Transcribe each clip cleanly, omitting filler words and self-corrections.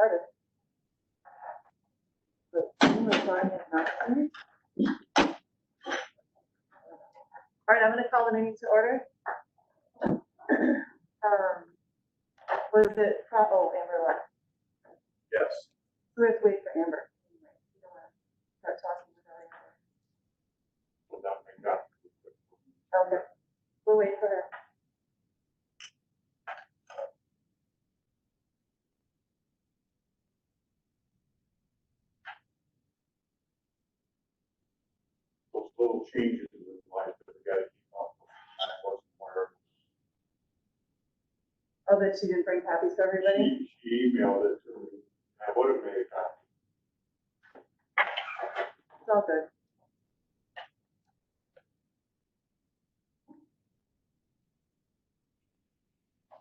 started. All right, I'm going to call the meeting to order. Was it, oh, Amber left. Yes. We have to wait for Amber. You don't want to start talking without Amber. Okay, we'll wait for her. Those little changes in life that we gotta keep up with. Oh, that she didn't bring copies for everybody? She emailed it to me. I would have made a copy. It's all good.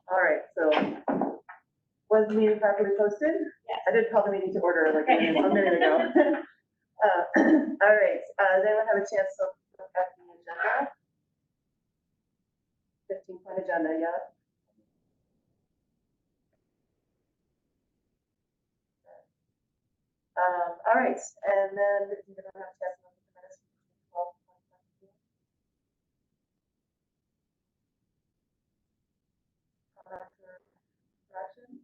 All right, so was the meeting properly posted? Yes. I did call the meeting to order like a minute ago. All right, does anyone have a chance to look at the agenda? 15-point agenda, yeah? All right, and then you're gonna have a chance to look at the minutes. Correction?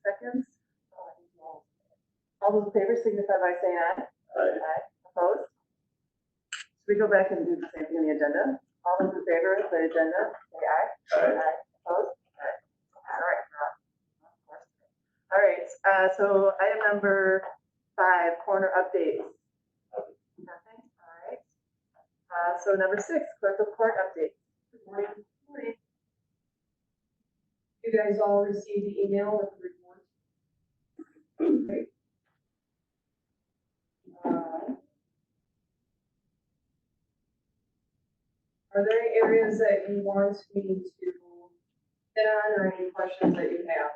Seconds? All those in favor signify by saying aye. Aye. Opposed? Should we go back and do the same thing on the agenda? All those in favor of the agenda, say aye. Aye. Opposed? All right. All right, so item number 5, corner updates. Nothing, all right. So number 6, clerk of court update. Good morning. Good morning. You guys all received the email with the report? Great. Are there any areas that you want me to hit on or any questions that you have?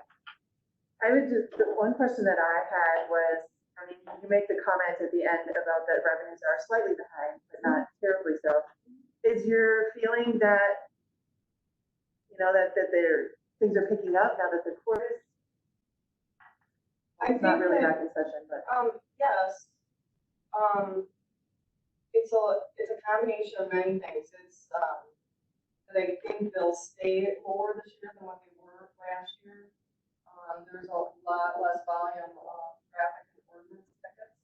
I would just, the one question that I had was, I mean, you make the comment at the end about that revenues are slightly behind, but not terribly so. Is your feeling that, you know, that things are picking up now that the court is? It's not really back in session, but. Yes. It's a combination of many things. It's, that I think they'll stay lower this year than what they were last year. There's a lot less volume of traffic and ordinance tickets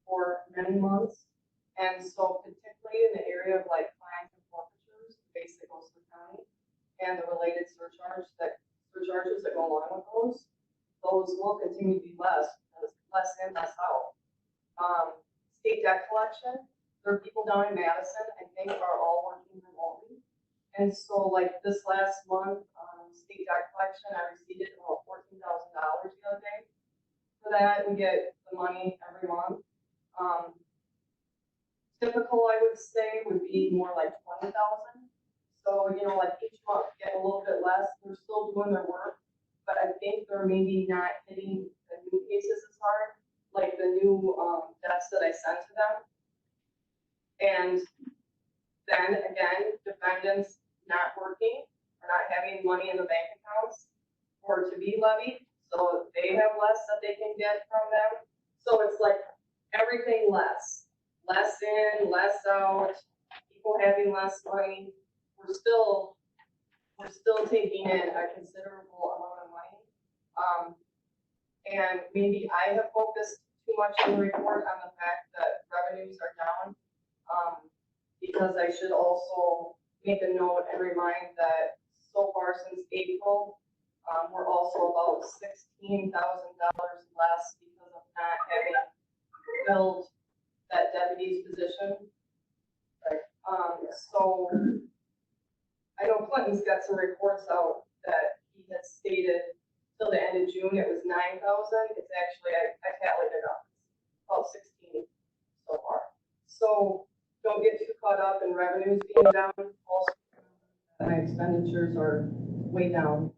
for many months. And so particularly in the area of like fines and forfeitures, basically goes to the county, and the related surcharges that go along with those will continue to be less in, less out. State debt collection, there are people down in Madison, I think, are all working remotely. And so like this last month, state debt collection, I received about $14,000 the other day. For that, we get the money every month. Typical, I would say, would be more like 20,000. So, you know, like each month get a little bit less. They're still doing their work, but I think they're maybe not hitting the new cases as hard, like the new debts that I sent to them. And then again, defendants not working, or not having money in the bank accounts for to be levied, so they have less that they can get from them. So it's like everything less in, less out, people having less money. We're still taking in a considerable amount of money. And maybe I have focused too much in the report on the fact that revenues are down, because I should also make a note and remind that so far since April, we're also about $16,000 less because of not having filled that deputy's position. So I know Clinton's got some reports out that he has stated till the end of June it was 9,000. It's actually, I tallied it up, about 16 so far. So don't get too caught up in revenues being down. Also, my expenditures are way down.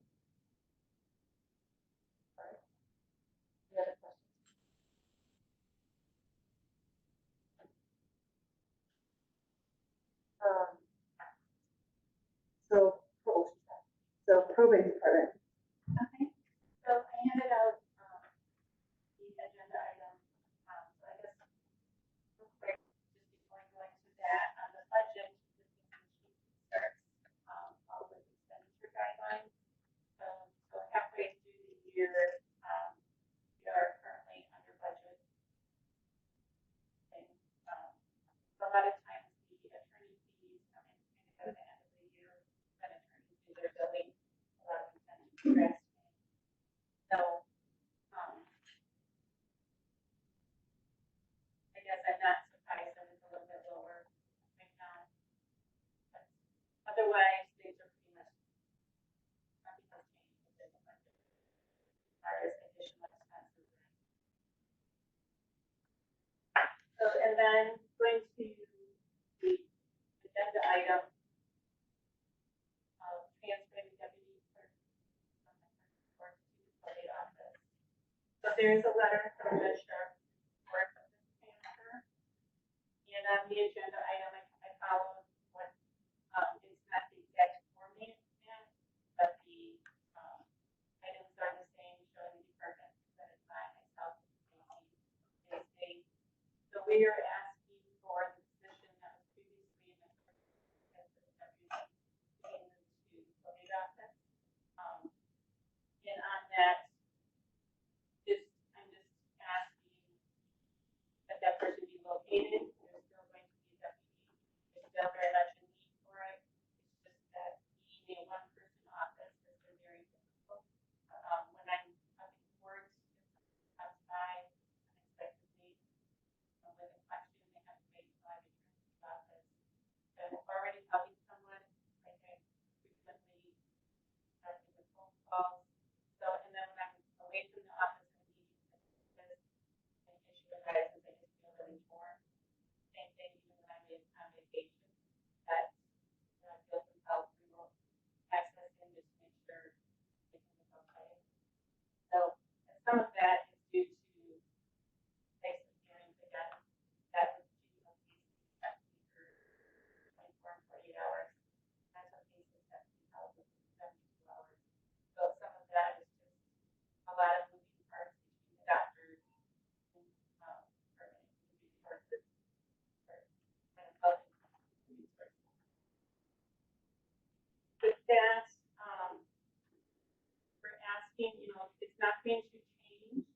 And on the agenda item, I followed what, it's not the exact format, but the, items are the same, showing the department that it's by myself. So we are asking for the position that was previously in the COVID office. And on that, I'm just asking that person be located. There's still going to be a deputy. There's still very much a need for it. It's just that being a one-person office has been very difficult. When I'm up in court, outside, unexpectedly, with a question, they have to wait until I return to the office. I'm already helping someone, like I frequently starting with phone calls. So, and then when I'm away from the office and meetings, an issue arises, I just feel really torn. Same thing, even when I'm on vacation, that I feel compelled to remote access and just make sure everything is okay. So, and some of that is due to types of hearings again, that was due to cases for 24 and 48 hours. And some cases that can be held with 72 hours. So some of that is just a lot of moving parts between the doctors and permanent resources for kind of helping resources. With that, we're asking, it's not going to change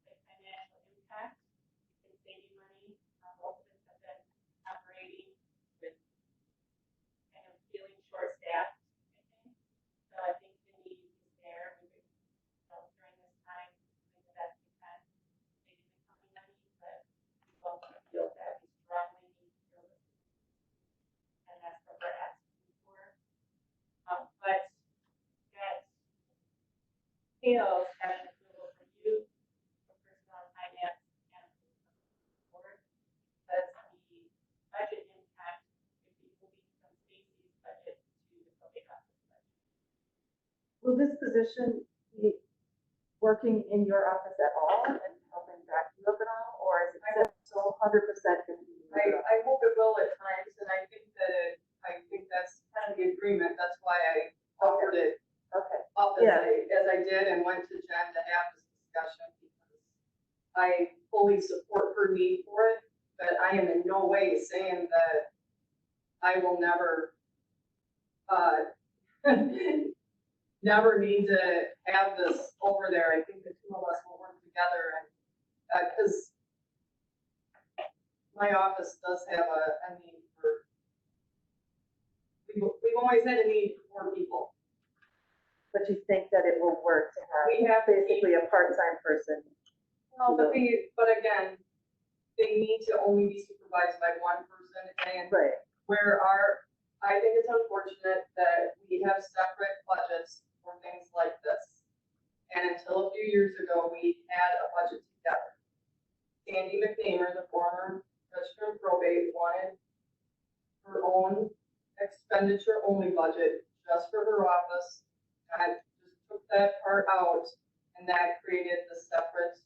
the financial impact. It's saving money. Both of us have been operating with kind of feeling short-staffed, I think. So I think the need is there. We could, during this time, maybe that's because maybe the company money, but we both feel that we strongly need to do it. And that's what we're asking for. But that scales as an approval for you, for personnel and finance, and for the board, because the budget impact would be moving from Stacy's budget to the public office budget. Will this position be working in your office at all and helping back you up at all, or is it so 100% going to be? I hope it will at times, and I think that's kind of the agreement. That's why I offered it up as I did and went to Jen to have this discussion, because I fully support her need for it, but I am in no way saying that I will never never need to have this over there. I think the two of us will work together, and because my office does have a need for, we've always had a need for more people. But you think that it will work to We have have basically a part-time person? No, but again, they need to only be supervised by one person, and Right. I think it's unfortunate that we have separate budgets for things like this. And until a few years ago, we had a budget together. Sandy McNamer, the former registrar of probate, wanted her own expenditure only budget just for her office. I just took that part out, and that created the separate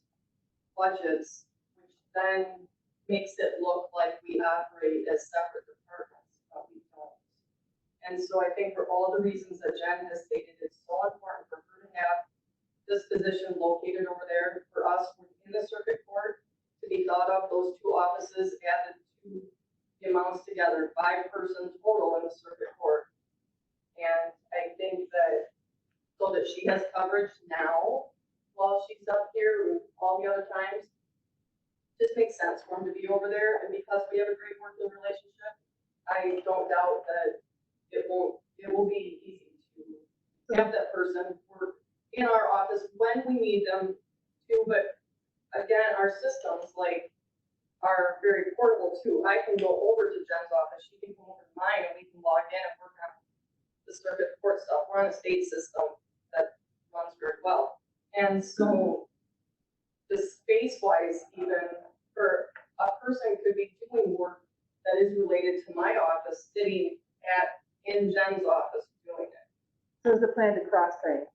budgets, which then makes it look like we operate as separate departments, but we don't. And so I think for all the reasons that Jen has stated, it's so important for her to have this position located over there, for us in the circuit court to be thought of, those two offices added to the amounts together, 5-person total in the circuit court. And I think that so that she has coverage now while she's up here and all the other times, just makes sense for him to be over there. And because we have a great working relationship, I don't doubt that it will be easy to have that person work in our office when we need them to. But again, our systems are very portable too. I can go over to Jen's office, she can come over to mine, and we can log in and work on the circuit court stuff. We're on a state system that runs very well. And so the space-wise, even for a person could be doing work that is related to my office, sitting in Jen's office doing it. So is the plan to cross-train?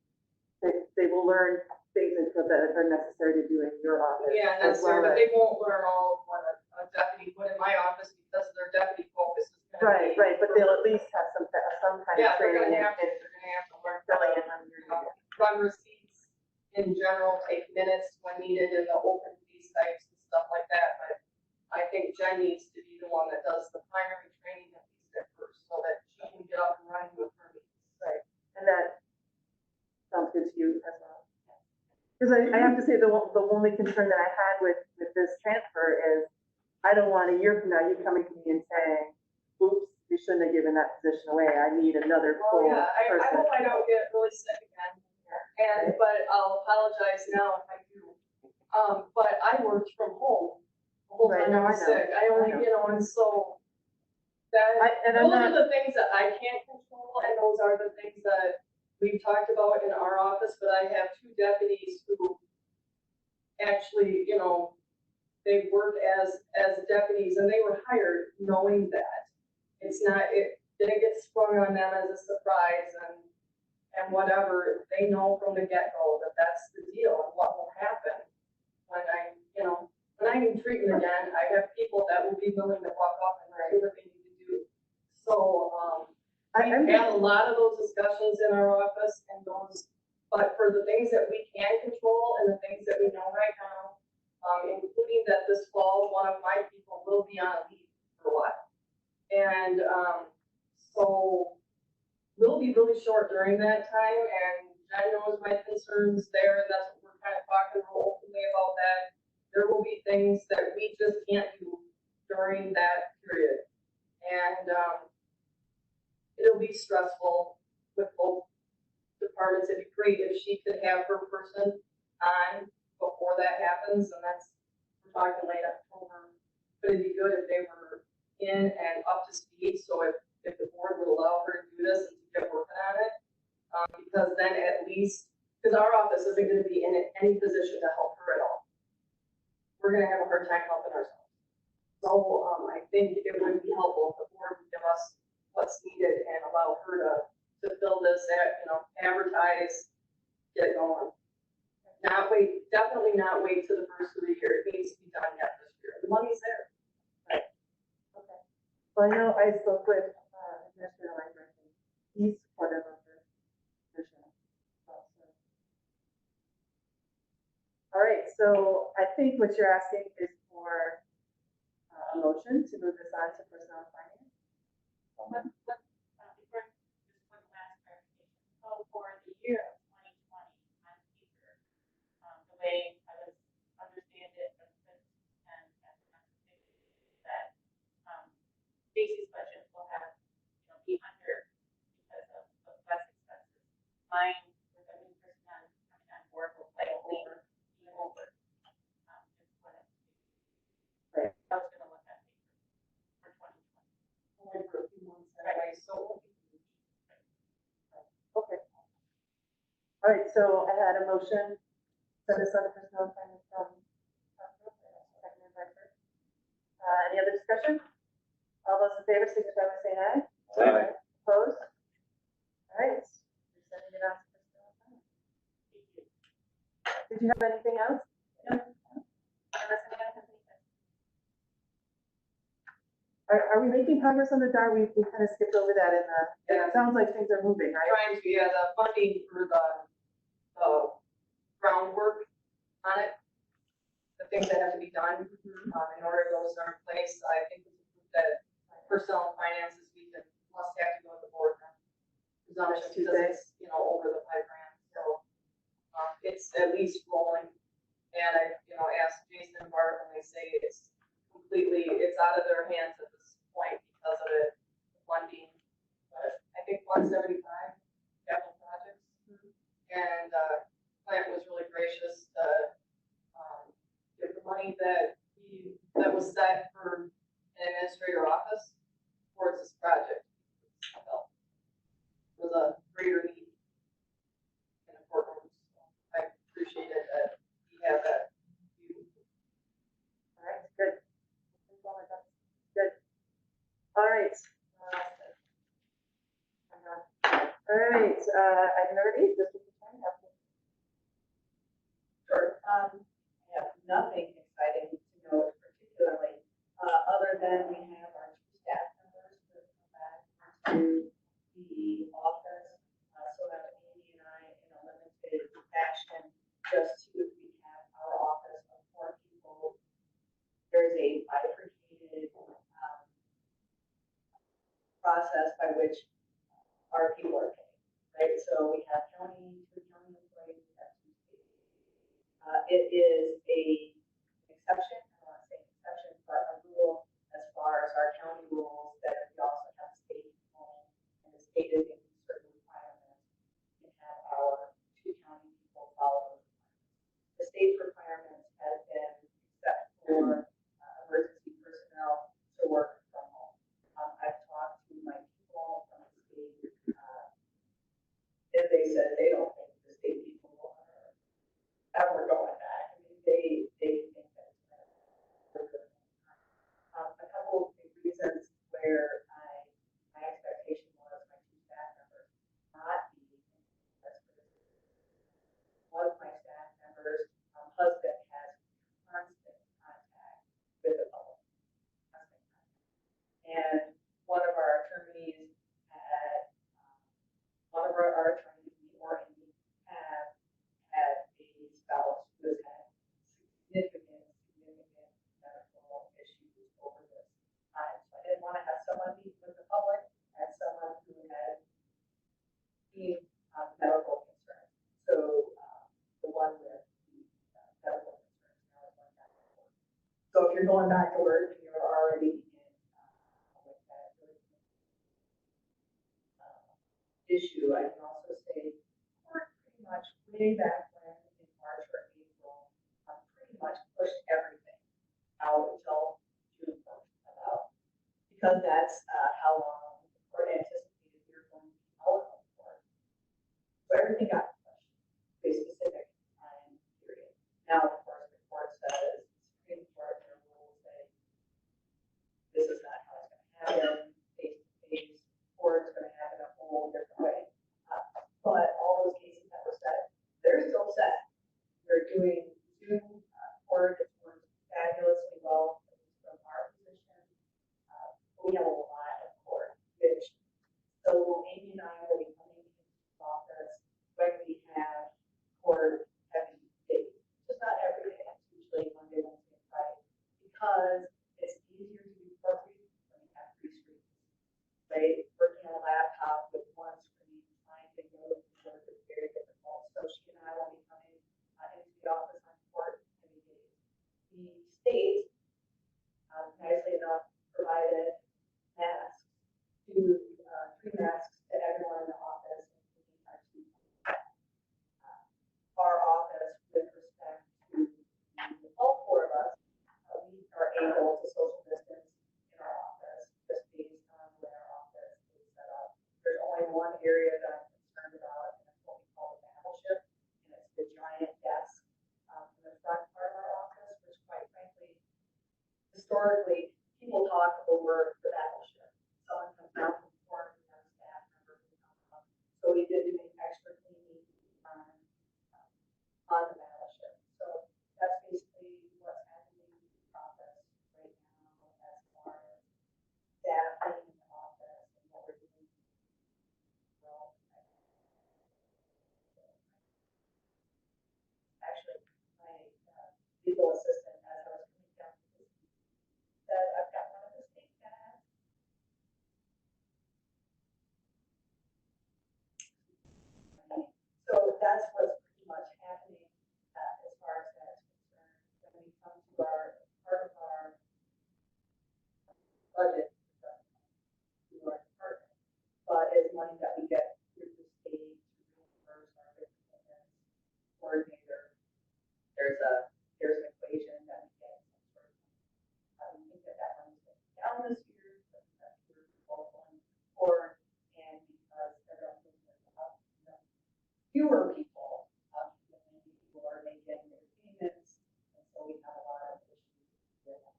They will learn things that are necessary to do in your office. Yeah, necessary, but they won't learn all of what a deputy would in my office, because but they'll at least have some kind Yeah, of they're training gonna in have to learn filling in on your. run receipts in general, take minutes when needed in the open piece types and stuff like that, but I think Jen needs to be the one that does the primary training at least at first, so that she can get up and running with her meetings. Right, and that sounds good to you as well. Because I have to say, the only concern that I had with this transfer is, I don't want a year from now you coming to me and saying, oops, we shouldn't have given that position away, I need another Well, full yeah, I person. hope I don't get really sick again, but I'll apologize now if I do. But I worked from home the whole Right, time no, I I was know. sick, I only, I know. and so that, And I'm those are not, the things that I can't control, and those are the things that we've talked about in our office, but I have two deputies who actually, they work as deputies, and they were hired knowing that. It didn't get sprung on them as a surprise, and whatever, they know from the get-go that that's the deal, and what will happen when when I'm in treatment again, I have people that will be willing to walk up and do what they need to do. So, we have a lot of those discussions in our office, but for the things that we can control and the things that we know right now, including that this fall, one of my people will be on a leave for a while. And, so we'll be really short during that time, and Jen knows my concerns there, and that's what we're kind of talking real openly about that. There will be things that we just can't do during that period. And, it'll be stressful with both departments. It'd be great if she could have her person on before that happens, and we're talking late October. But it'd be good if they were in and up to speed, so if the board would allow her to do this and to get working on it. Because then at least, because our office isn't gonna be in any position to help her at all. We're gonna have a hard time helping ourselves. So, I think it would be helpful if the board would give us what's needed and allow her to fill this advertise, get it going. Definitely not wait till the first of the year. It needs to be done yet this year. The money's there. right, okay. Well, I know I spoke with, Administrator Lejc, he's supportive of the position. All right, so I think what you're asking is for a motion to move this on to personnel and finance. Before, just one last clarification. So for the year of 2020 on paper, the way I was understand it from this and that Stacy's budget will have, be under because of less expenses. Mine, with a new person coming on board, will play over, even over. Just what it. Right. I was gonna look at paper for 2020. Only for a few months anyway, so. Okay. All right, so I had a motion, send this on to personnel and finance from, seconded by Kurt. Any other discussion? All those in favor, signify by saying aye. Aye. Opposed? All right, you're sending it out to personnel and finance. Did you have anything else? Unless anyone has any questions. Are we making progress on the DAR? We kind of skipped over that it sounds like things are moving, right? Trying to, the funding for the groundwork on it, the things that have to be done, in order to those are in place. I think that personnel and finances, must have to go to the board now. Presumption, because it's, over the $5,000, so, it's at least rolling. And I, asked Jason and Bart when they say it's out of their hands at this point because of it, funding. But I think 175 capital projects. And, Clint was really gracious to, give the money that was set for an administrator office towards this project. I felt it was a greater need in the courtroom. So I appreciated that he had that view. All right, good. Good. All right. All right, item number 8, District Attorney update. Sure. I have nothing exciting to note particularly, other than we have our 2 staff members who have come back from process by which our people are paid, right? So we have two county employees, we have 2 state. It is an exception, I don't want to say exception, but a rule as far as our county rules that we also have state component, and the state is in certain requirements, and have our 2 county people follow those requirements. The state's requirements have been except for emergency personnel to work from home. I've talked to my people from the state, and they said they don't think the state people are ever going back. I mean, they think that it's better. A couple of big reasons where my expectation was my 2 staff members not be in this position. One of my staff members' husband has constant contact with the public. Constant contact. And one of our attorneys had, one of our attorneys, me or Amy, have had a spouse who has had significant medical issues over this time. So I didn't want to have someone meet with the public and someone who had deep medical concerns. So the one with the medical concerns now is going back to work. So if you're going back to work and you're already in with that issue, I can also say we're pretty much way back when in March or April, pretty much pushed everything out until June 1st about, because that's how long the court anticipated we were going to be out of court. So everything got pushed to a specific time period. Now, of course, the court says, Supreme Court, their rules say, this is not how it's going to happen, face-to-face, or it's going to happen a whole different way. But all those cases that were set, they're still set. They're doing Zoom court, it's worked fabulously well from our position. We have a lot of court, which, so Amy and I will be coming into the office when we have court heavy days. Just not every day, it's usually Monday, Wednesday, and Friday, because it's easier to do courtread when you have 3 screens. Right? Working on a laptop with 1 screen, trying to go to work is very difficult. So she and I will be coming into the office on court heavy days. The state, nicely enough, provided masks to 3 masks to everyone in the office, including our 2. Our office, with respect to all 4 of us, we are able to social distance in our office just based on where our office is set up. There's only one area that I'm concerned about, and it's what we call the battleship, and it's the giant desk in the front part of our office, which quite frankly, historically, people talk over the battleship. Someone comes down from court, we have a staff member who comes up. So we did do an extra cleaning on the battleship. So that's basically what's happening in the office right now as far as staffing in the office and what we're doing. Well, actually, my legal assistant, as I was coming down to this, said, I've got one of the state guys. So that's what's pretty much happening as far as that is concerned. When we come to our part of our budget to our department, but it's money that we get through the state to reimburse our victim coordinator. There's an equation that we get some sort of, we think that money's going down this year, but that year we're going forward, and because everyone's looking at fewer people, many people are making their payments, and so we have a lot of issues with that.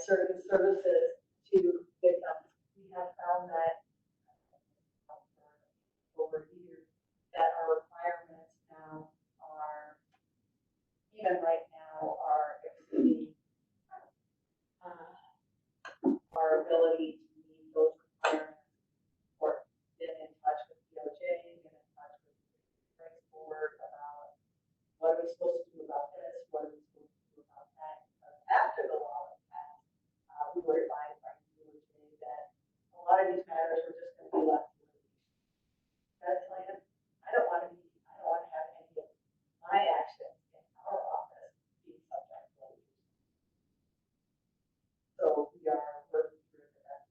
certain services to victims. We have found that over years, that our requirements now are, even right now, are exceeding our ability to meet those requirements. Or been in touch with DOJ, been in touch with the Rights Board about what are we supposed to do about this, what are we supposed to do about that. After the law was passed, we were advised by DOJ that a lot of these matters were just going to be left to the that's like, I don't want to have any of my actions in our office be subject to litigation. So we are working through that.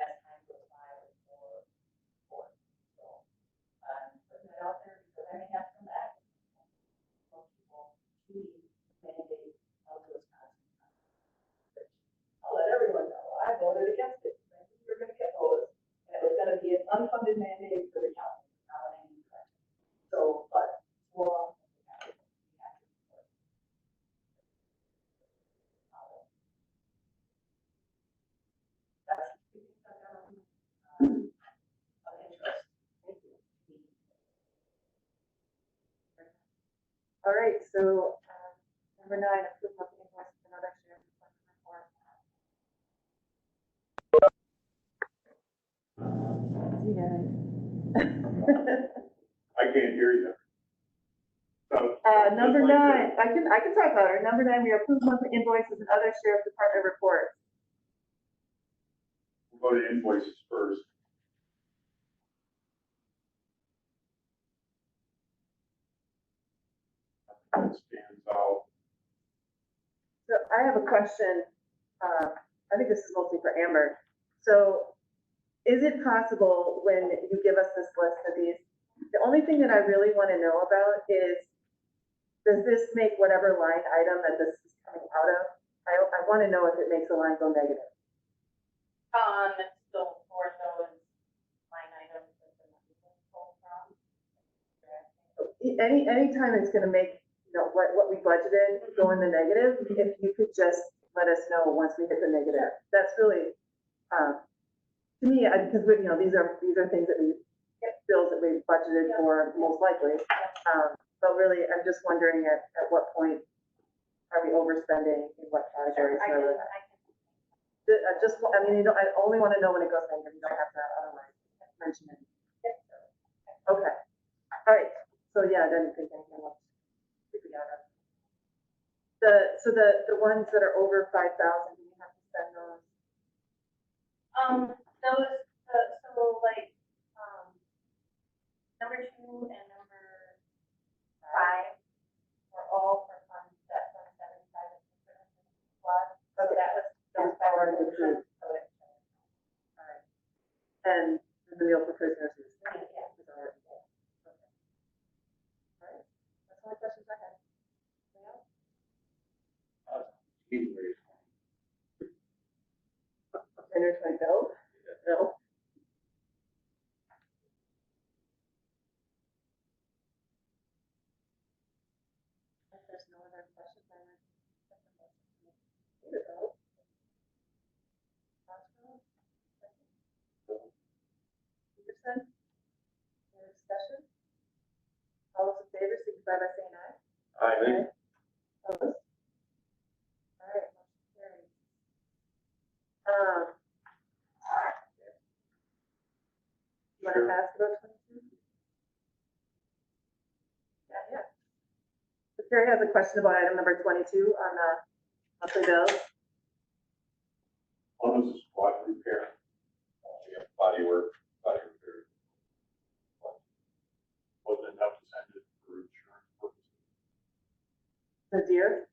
As time goes by with more support. So, putting it out there because I may have to come back. Most people see mandate of those kinds of things. I'll let everyone know, I voted against it. You're going to get those. And it was going to be an unfunded mandate for the county, not any correction. So, but, well, we have to support. That's of interest. Thank you. All right, so, number 9, approve monthly invoice and other shares report. You guys. I can't hear you. So, Number just 9, like I can talk louder. Number 9, we approve monthly invoices and other sheriff department reports. We'll go to invoices first. That stands out. So I have a question. I think this is mostly for Amber. So is it possible when you give us this list of these, the only thing that I really want to know about is, does this make whatever line item that this is coming out of? I want to know if it makes a line go negative. So for those line items that the money will pull from. Any time it's going to make, what we budgeted go in the negative, if you could just let us know once we hit the negative. That's really, to me, because these are things that bills that we've budgeted for most likely. But really, I'm just wondering at what point are we overspending in what categories? I only want to know when it goes negative. You don't have to otherwise mention it. Okay. All right. So yeah, I didn't think anything else. The ones that are over 5,000, do we have to spend those? Number 2 and number 5 were all for funds that fund 75 plus. So that was already approved. All right. And the meal for prisoners is already there. Okay. All right. That's all the questions I had. Enters my bill? No. If there's no other questions, I would. Peterson? Any discussion? All those in favor, signify by saying aye. Aye. Opposed? All right, motion carries. You want to ask about 22? Yeah. So Carrie has a question about item number 22 on the monthly bills. One was a squad repair. Body repair. Wasn't enough to send it for insurance purposes. The deer?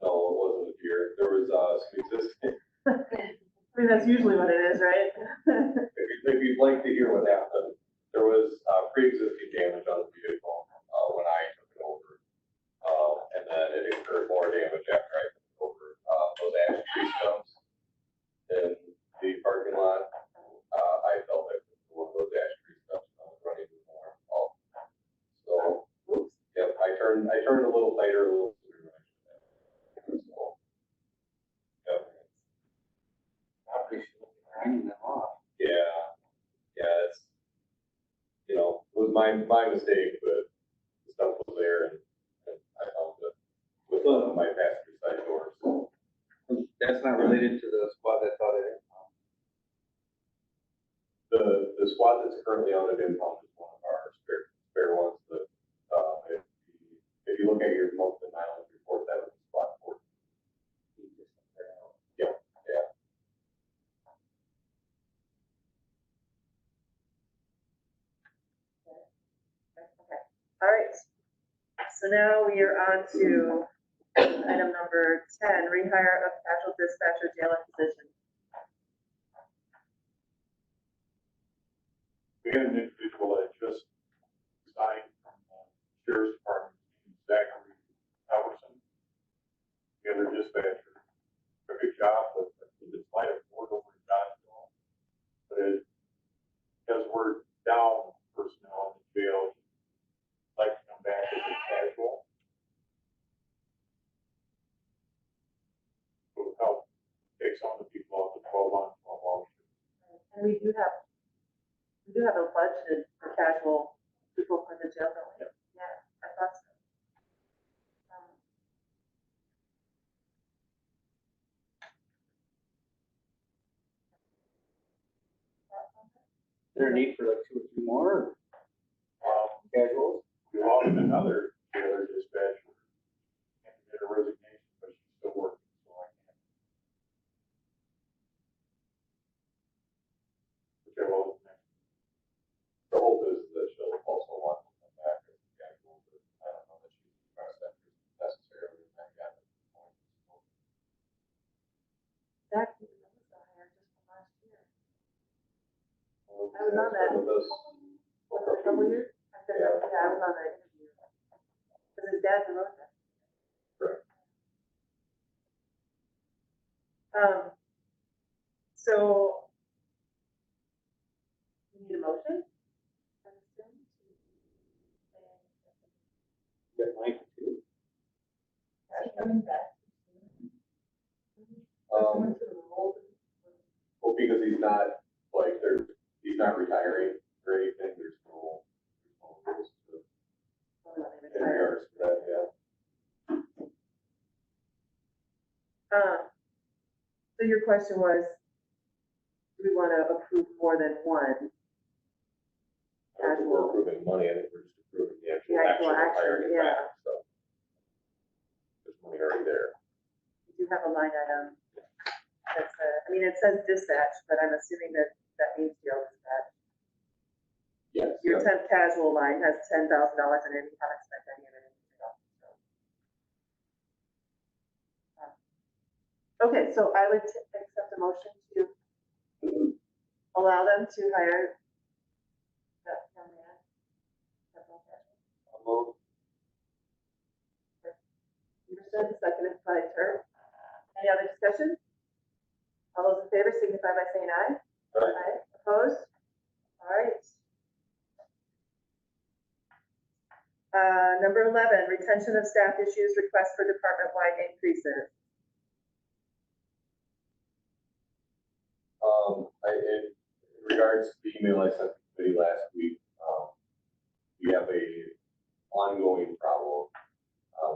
No, it wasn't a deer. There was some existing. I mean, that's usually what it is, right? If you'd like to hear what happened, there was pre-existing damage on the vehicle when I took it over, and then it incurred more damage after I took it over. Those ash tree stumps in the parking lot, I felt like one of those ash tree stumps running more. So, yep, I turned signing them off. Yeah, it's, it was my mistake, but the stuff was there and I found it with my passenger side door, so. That's not related to the squad that thought it. The squad that's currently on it impound is one of our spare ones that, if you look at your monthly mileage report, that was squad 4. Yeah. Okay, all right. So now we are on to item number 10, rehire of casual dispatcher jailer position. We had an individual that just resigned from the sheriff's department, Zachary Albertson. The other dispatcher, took a good job, but it's might have poured over in Johnsville. But because we're down personnel in the jail, he'd like to come back as a casual. It will help take some of the people off the 12-on, 12-off shift. And we do have a budget for casual people for the jail, don't we? Yeah, I thought so. Is there a need for like 2 or 3 more casuals? We lost another jailer dispatcher, and did a resignation, but she's still working, so I can't. Whichever one is next. The hope is that she'll also want to come back as a casual, but I don't know that she's pressed that necessarily in that gap at this point. That was the hire just from last year. So, I was on that. some of us, Was it a couple years? Yeah, I was on that interview. Because his dad's a road tech. Correct. So, we need a motion? You got mine too. Coming back. Well, because he's not, like, he's not retiring or anything, there's no rules to, in regards to that, yeah. So your question was, do we want to approve more than one? I don't think we're approving money, I think we're just approving the The actual actual action of action, hiring him yeah. back, so. There's money already there. We do have a line item that's, it says dispatch, but I'm assuming that means jail dispatch. Yes. Your temp casual line has $10,000 in it, you haven't spent any of it in jail. Okay, so I would accept a motion to allow them to hire that young man. Understood, seconded by Turk. Any other discussion? All those in favor signify by saying aye. Aye. Opposed? All right. Number 11, retention of staff issues, request for department-wide increases. In regards to the email I sent the committee last week, we have a ongoing problem,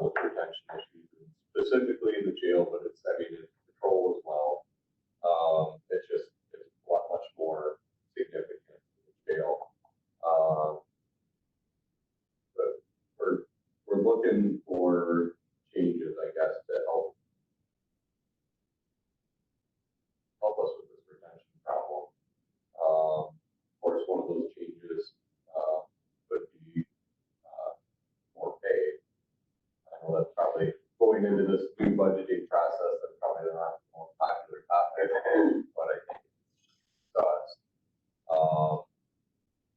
with retention issues, specifically in the jail, but it's in patrol as well. It's a lot much more significant in the jail. But we're looking for changes, I guess, to help us with this retention problem. Of course, one of those changes, would be, more pay. I know that's probably going into this new budgeting process, that's probably not the most popular topic, but I think it does.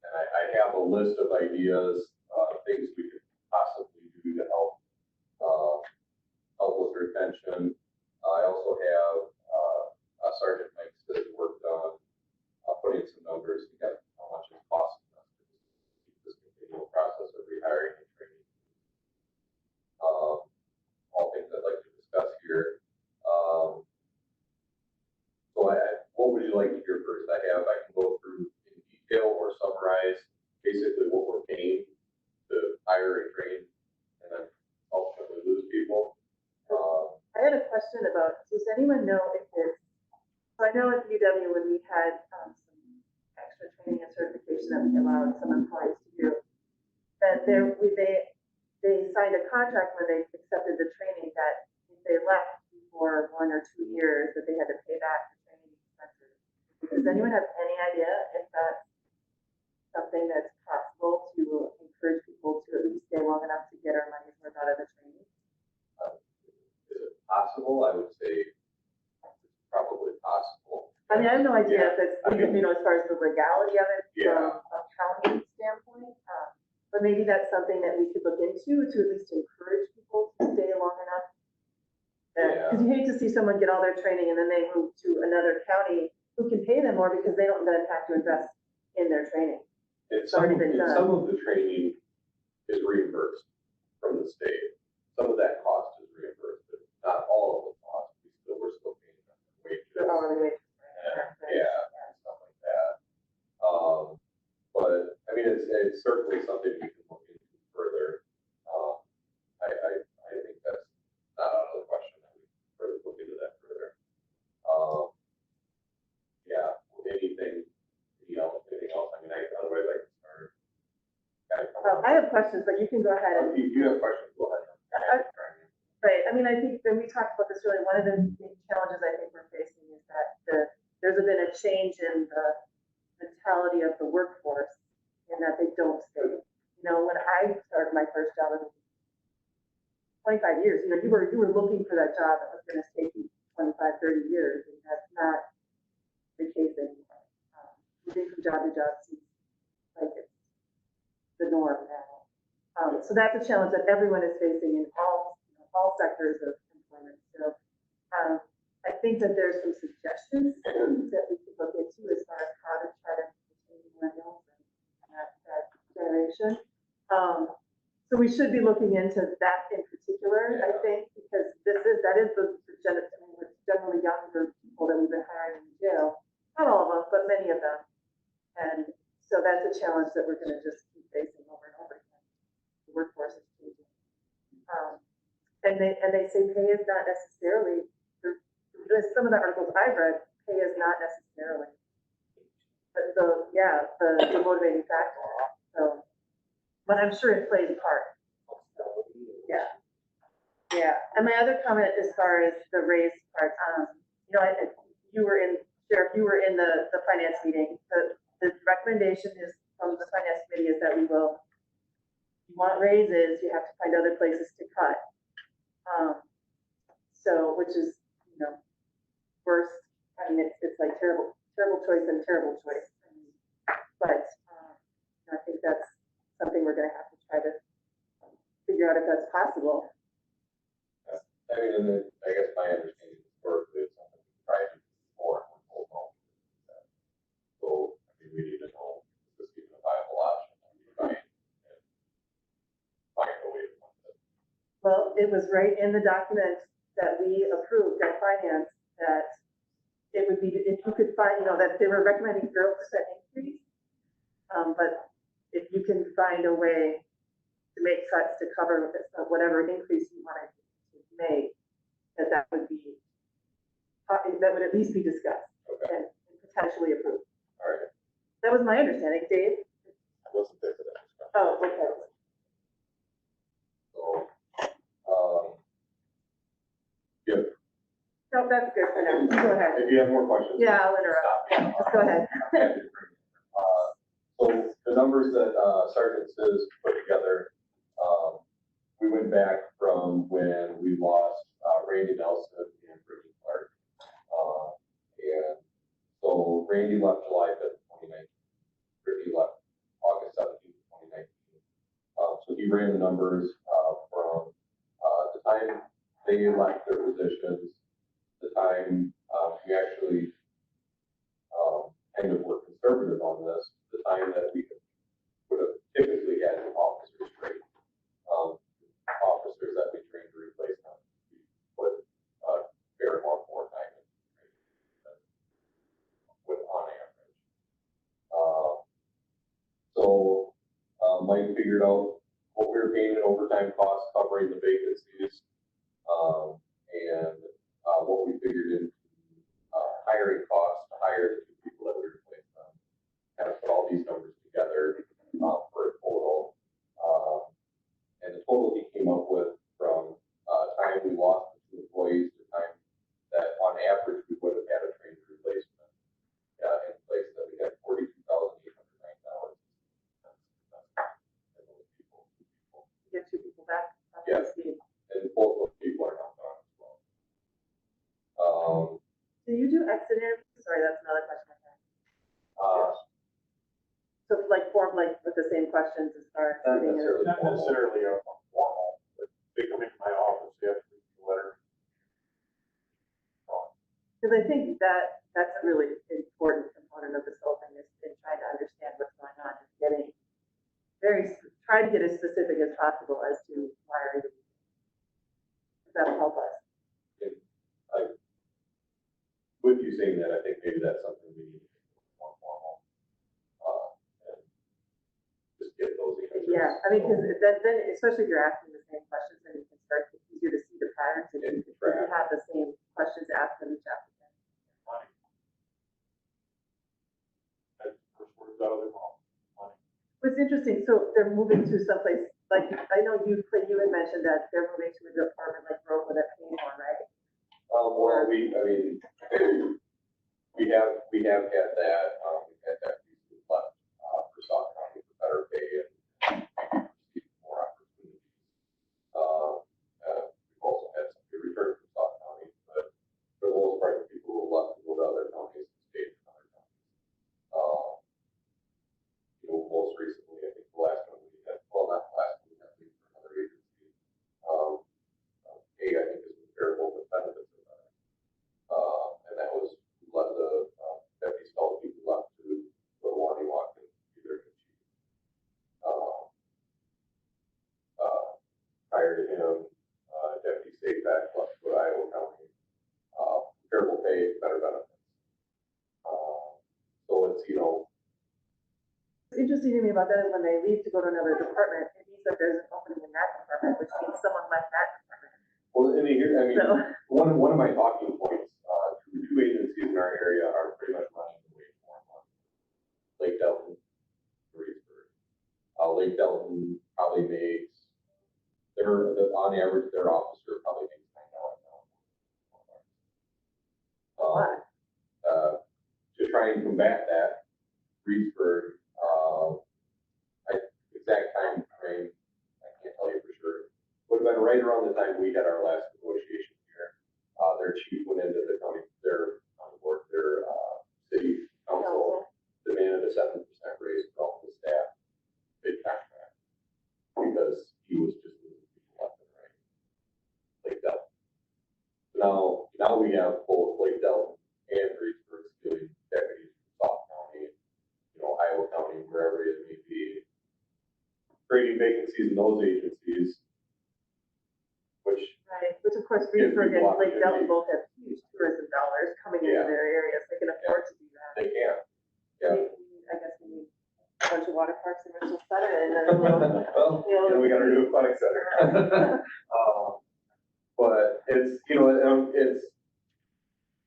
And I have a list of ideas, things we could possibly do to help with retention. I also have, Sergeant Mike that worked on, putting some numbers together, how much it's costing us to keep this continual process of rehiring and training. All things I'd like to discuss here. So what would you like to hear first? have, I can go through in detail or summarize basically what we're paying to hire and train and then ultimately lose people. I had a question about, does anyone know if it's, so I know at UW when we had some extra training and certification that we allowed some employees to do, that they signed a contract when they accepted the training that if they left before 1 or 2 years, that they had to pay back the training expenses. Does anyone have any idea if that's something that's possible to encourage people to at least stay long enough to get our money's worth out of the training? Is it possible? I would say it's probably possible. I mean, I have no idea if it's, I mean, you know, as far as the legality of it Yeah. from a county standpoint. But maybe that's something that we could look into to at least encourage people to stay long enough. Because you hate to see someone get all their training and then they move to another county who can pay them more because they don't then have to invest in their training. And already been done. some of the training is reimbursed from the state. Some of that cost is reimbursed, but not all of the cost. We're still paying them wages. The hourly wage. Yeah, and stuff like that. But I mean, it's certainly something we can look into further. I think that's not out of the question that we further look into that further. Yeah, anything else? I mean, otherwise I can start. I have questions, but you can go ahead and. If you have questions, go ahead. Right, I mean, I think when we talked about this, really, one of the big challenges I think we're facing is that there's been a change in the mentality of the workforce and that they don't stay. You know, when I started my first job, it was 25 years, you know, you were looking for that job that was going to take you 25, 30 years, and that's not the case anymore. Moving from job to job seems like it's the norm now. So that's a challenge that everyone is facing in all sectors of employment. So I think that there's some suggestions that we could look into as far as how to try to retain millennials and that generation. So we should be looking into that in particular, I think, because that is the generally younger people that we've been hiring in jail. Not all of them, but many of them. And so that's a challenge that we're going to just keep facing over and over again. The workforce is changing. And they say pay is not necessarily, some of the articles I've read, pay is not necessarily the motivating factor. So, but I'm sure it plays a part. Yeah. Yeah. And my other comment as far as the raise part, you know, Sheriff, you were in the finance meeting. The recommendation is from the finance committee is that if you want raises, you have to find other places to cut. So, which is, you know, worst. I mean, it's like terrible choice and terrible choice. But I think that's something we're going to have to try to figure out if that's possible. I mean, and then I guess my understanding historically is something we try to do more and we're told no. So, I mean, we need to know if this is even a viable option. Find a way to fund it. Well, it was right in the document that we approved at finance that it would be, if you could find, you know, that they were recommending 0% increase. But if you can find a way to make cuts to cover whatever increase you wanted to make, that would at least be discussed. Okay. And potentially approved. All right. That was my understanding. Dave? I wasn't there for that discussion. Oh, okay. So, yeah. No, that's good for now. Go ahead. If you have more questions. Yeah, I'll interrupt. Stop. Just go ahead. So the numbers that Sergeant Sis put together, we went back from when we lost Randy Nelson and Brittany Clark. And so Randy left July 5th, 2019. Brittany left August 17th, 2019. So he ran the numbers from the time they left their positions, the time we actually kind of were conservative on this, the time that we would have typically had officers trained, officers that we trained to replace them. We put very more time in training with on average. we figured out what we were paying in overtime costs, covering the vacancies, and, what we figured in, hiring costs to hire the two people that we replaced them. Kind of put all these numbers together, for a total. And the total he came up with from, time we lost the two employees to time that on average we would have had a trained replacement, in place, that we had $42,809. Get two people back. up to Yes. speed. And both those people are now gone as well. Do you do exit interviews? Sorry, that's another question I had. So like form, like with the same questions as far as. Not sitting in- necessarily. Not necessarily a formal, but they come into my office, they have to read the letter. Because I think that that's a really important component of this whole thing is in trying to understand what's going on and getting try to get as specific as possible as to why are you. That'll help us. With you saying that, I think maybe that's something we need to make more formal. And just get those answers. Yeah, I mean, because then, especially if you're asking the same questions, then you can start, it's easier to see the patterns if you have the same questions asked of each applicant. Money. That's the first words out of their mouth, money. What's interesting, so they're moving to someplace, like, I know you had mentioned that they're moving to a department like Grove that pays more, right? Well, we have had that, we've had that piece left, for South County for better pay and maybe more opportunities. We've also had some good return from South County, but for the most part, the people who left to go to other counties and stayed in other counties. Most recently, I think the last one we had, well, not the last one, we had for another agency. Pay, I think, is comparable, but benefits are better. And that was let the deputy stall people left to the one he walked in, either chief. Prior to him, deputy state back left to Iowa County. Comparable pay, better benefits. So it's, What's interesting to me about that is when they leave to go to another department, it means that there's an opening in that department, which means someone left that department. well, in here, I mean, So, one of my talking points, two agencies in our area are pretty much running the wage for money. Lake Delton, Reedsburg. Lake Delton probably makes, on average, their officer probably makes $9 an hour. To try and combat that, Reedsburg, exact time frame, I can't tell you for sure. Would have been right around the time we had our last negotiation here. Their chief went into the county, their city council, demanded a 7% raise for all the staff, big contract, because he was just losing people left and right. Lake Delton. Now we have both Lake Delton and Reedsburg stealing deputies from South County, Iowa County, wherever it may be, creating vacancies in those agencies, which right, which of course, Gives Reedsburg people and Lake Delton opportunity. both have huge tourism dollars coming into Yeah. their areas, they can afford to do that. they can. Yeah. I guess we need a bunch of water parks in Richland Center and then we'll, Well, we got our new aquatic center. But it's,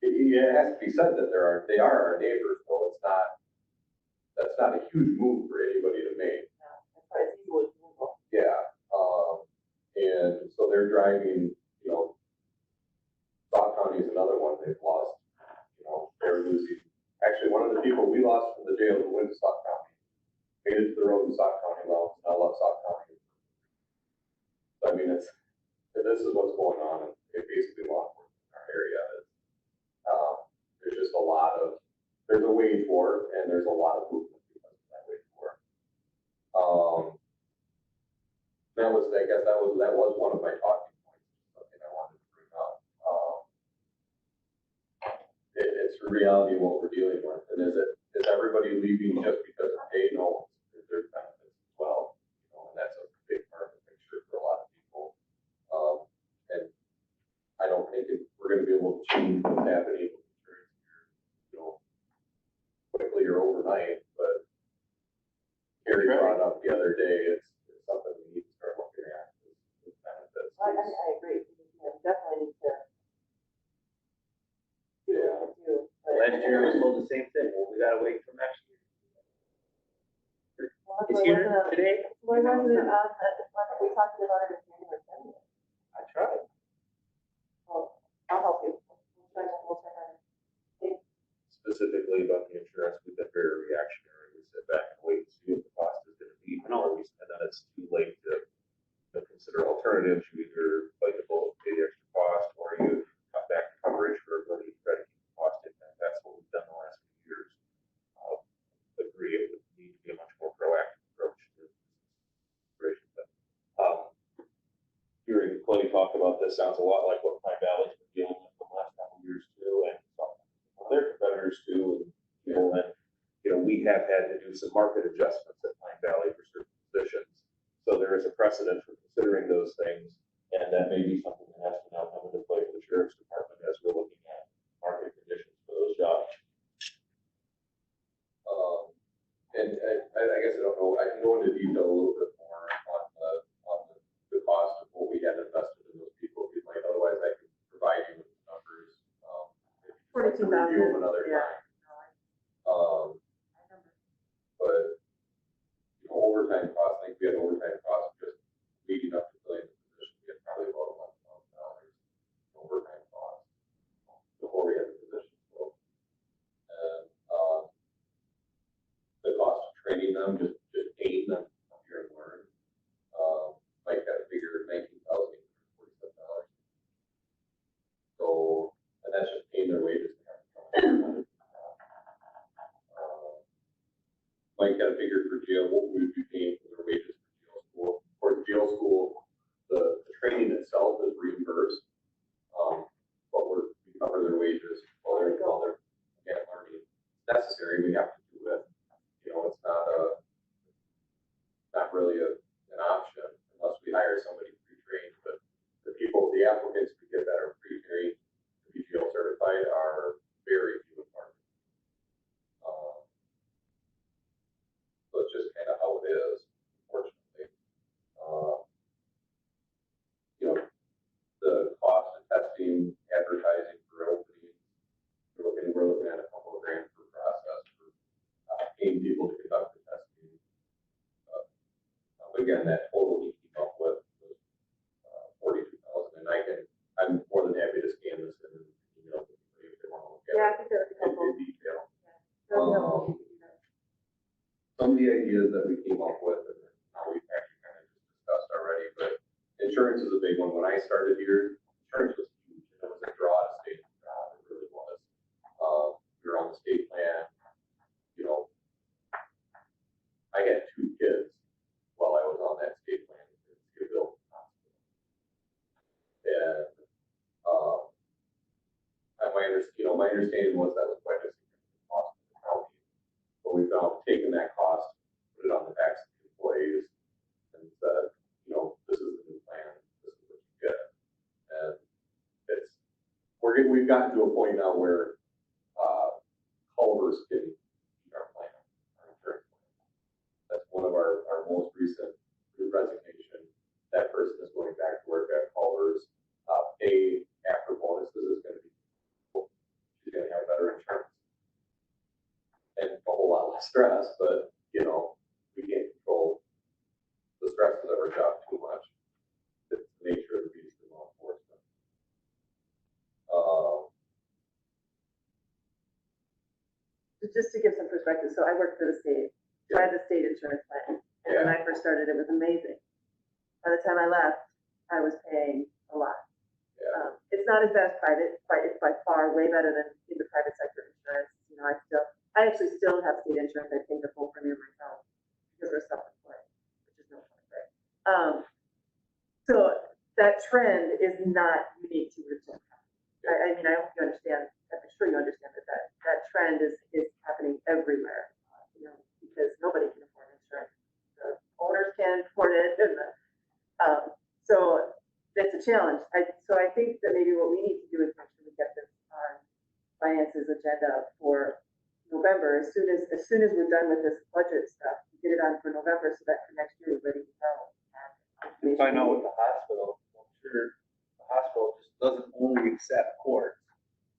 it has to be said that they are our neighbors, so that's not a huge move for anybody to make. Yeah, and so they're driving, South County is another one they've lost, they're losing. Actually, one of the people we lost from the jail who went to South County, made it to the road in South County, now left South County. So, I mean, this is what's going on, and basically law enforcement in our area is, there's just there's a wage war, and there's a lot of movement because of that wage war. That was one of my talking points, something I wanted to bring up. It's the reality of what we're dealing with, and is everybody leaving just because of pay? No, there's benefits as well, and that's a big part of the picture for a lot of people. And I don't think we're going to be able to change what's happening with insurance here, quickly or overnight, but Carrie brought up the other day, it's something we need to start looking at. Is benefits. I mean, I agree, we definitely need to. See what we can do, but- Last year was told the same thing, well, we gotta wait for next year. Well, It's why here wasn't it- today. Why wasn't it on, why don't we talked about it in January 20th? I tried. Well, I'll help you. We'll check on it. Specifically about the insurance, we've been very reactionary. We sit back and wait and see what the cost is gonna be. And then it's too late to consider alternatives. You either bite the bullet, pay the extra cost, or you cut back the coverage for everybody, try to keep the cost in. And that's what we've done the last few years. Agree, it would need to be a much more proactive approach to this situation. But, hearing Clay talk about this sounds a lot like what Pine Valley's been dealing with the last couple of years too, and some of their competitors too, and, we have had to do some market adjustments at Pine Valley for certain positions. So there is a precedent for considering those things, and that may be something that has to now come into play for the sheriff's department as we're looking at market conditions for those jobs. And I guess I don't know, I can go into detail a little bit more on the cost of what we had invested in those people, if you'd like, otherwise I can provide you with the numbers. If you'd like to review them another Yeah. time. But, overtime costs, I think we had overtime costs just leading up to filling the position, we had probably about $1,000 in overtime costs before we had the position filled. And, the cost of training them, just paying them up here and learn, like that figure $19,847. So, and that's just paying their wages. Mike got a figure for jail, what we would be paying for their wages for jail school. For jail school, the training itself is reimbursed. But we cover their wages while they're again, learning. Necessary, we have to do it. It's not really an option unless we hire somebody pre-trained, but the applicants we get that are pre-trained to be jail certified are very few and far between. So it's just kind of how it is, unfortunately. The cost of testing, advertising for openings, we're looking at a couple of grand per process for paying people to conduct the testing. Again, that total we came up with was 42,000, and I'm more than happy to scan this and email it if they want to look at it. Yeah, I think that would be helpful. In detail. That would be helpful. Some of the ideas that we came up with, and how we've actually kind of just discussed already, but insurance is a big one. When I started here, insurance was huge. It was a draw to state. It really was. We were on the state plan. I had 2 kids while I was on that state plan. And my understanding was that was quite a significant cost to the county. But we've now taken that cost, put it on the backs of the employees, and said, this is the new plan, this is what you get. And we've gotten to a point now where Culver's can beat our plan, our insurance plan. That's one of our most recent resignation. That person is going back to work at Culver's. Pay after bonuses is going to be cool. She's going to have better insurance. And a whole lot less stress, but, we can't control the stresses of our job too much. It's the nature of the beast of law enforcement. Just to give some perspective, so I worked for the state, tried the state insurance plan, and when I first started, it was amazing. By the time I left, I was paying a lot. Yeah. It's not as bad as private, but it's by far way better than in the private sector insurance. I actually still have state insurance. I pay the full premium myself because we're self-employed, which is no fun, right? So that trend is not unique to Richland. I mean, I hope you understand. I'm sure you understand that trend is happening everywhere. Because nobody can afford insurance. The owners can't afford it, and so that's a challenge. So I think that maybe what we need to do is make sure we get this on finances agenda for November, as soon as we're done with this budget stuff, get it on for November so that for next year we're ready to go. If I know with the hospital, I'm sure the hospital just doesn't only accept court.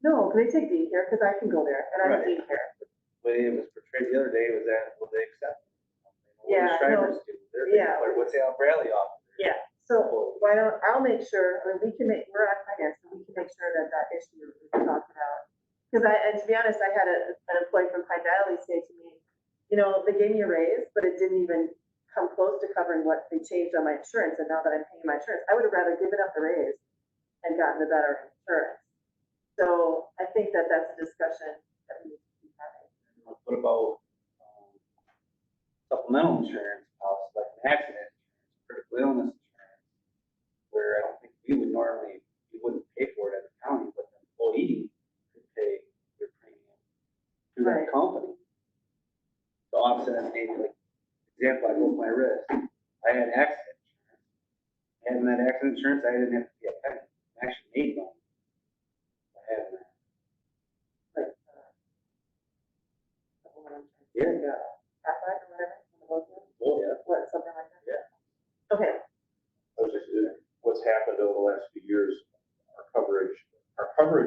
No, they take daycare, because I can go there, and I have Right. daycare. The way it was portrayed the other day was that, will they accept? Yeah, Strivers do, they're, Yeah. or what's Al Bradley offer? Yeah, so why don't, I'll make sure, I mean, we can make, we're on finance, so we can make sure that that issue is talked about. Because and to be honest, I had an employee from Pine Valley say to me, you know, they gave me a raise, but it didn't even come close to covering what they changed on my insurance, and now that I'm paying my insurance, I would have rather given up the raise and gotten the better insurance. So I think that that's a discussion that we need to be having. What about supplemental insurance policy, like an accident insurance, critical illness insurance, where I don't think we would normally, we wouldn't pay for it as a county, but the employee could pay their premium through that Right. company. So offset, maybe like, example, I broke my wrist, I had accident insurance. Having that accident insurance, I didn't have to pay a penny, I actually made money. I had that. Like, Yeah. Aflac or whatever, one of those ones? Oh, yeah. What, something like that? Yeah. Okay, What's happened over the last few years, our coverage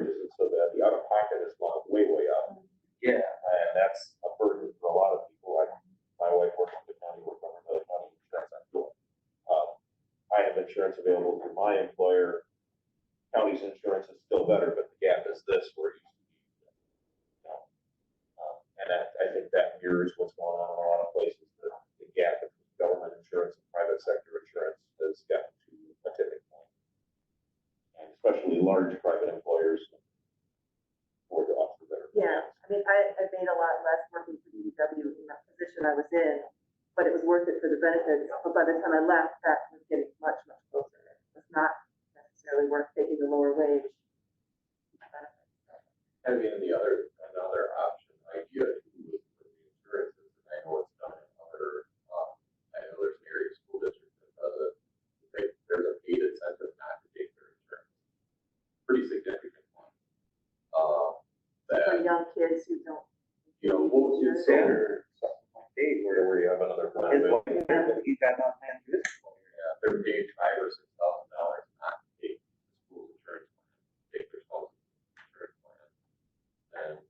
isn't so bad, the out-of-pocket has gone way, way up. Yeah. And that's a burden for a lot of people. My wife works for the county, we're from another county insurance, I'm doing. I have insurance available through my employer. County's insurance is still better, but the gap is this where it used to be. You know, and I think that mirrors what's going on in a lot of places. The gap between government insurance and private sector insurance has gotten to a tipping point. And especially large private employers or to offer better. yeah, I mean, I made a lot less working for DPW in that position I was in, but it was worth it for the benefits. But by the time I left, that was getting much, much closer. It was not necessarily worth taking the lower wage. I mean, another option, idea too, with the insurances, and I know it's done in other, I know there's an area school district that does it. There's a paid incentive not to take their insurance. Pretty significant one. For That, young kids who don't. well, it's so, Or something like that, where you have another his plan, wife, he got not paying for this. yeah, they're paid $5,000 or $6,000 not to take the school insurance plan, take their spouse's insurance plan. And,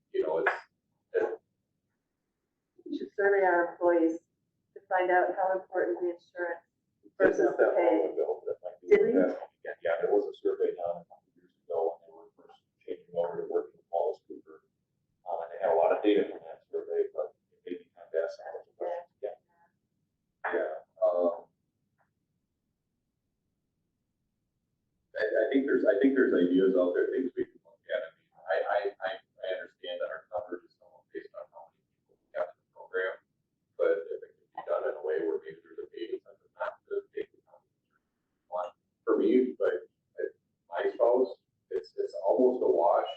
We should survey our employees to find out how important the insurance It's versus not the that pay. long ago, that might be Did the we? best one again. Yeah, there was a survey done a couple years ago, when they were first changing over to working with Paul's Cooper. And they had a lot of data from that survey, but it made me kind of ask some of those questions again. Yeah, I think there's ideas out there, things we can look at. I mean, I understand that our coverage is somewhat based on how many people we have in the program, but if it can be done in a way where maybe there's a paid incentive not to take the county insurance one. For me, but my spouse, it's almost a wash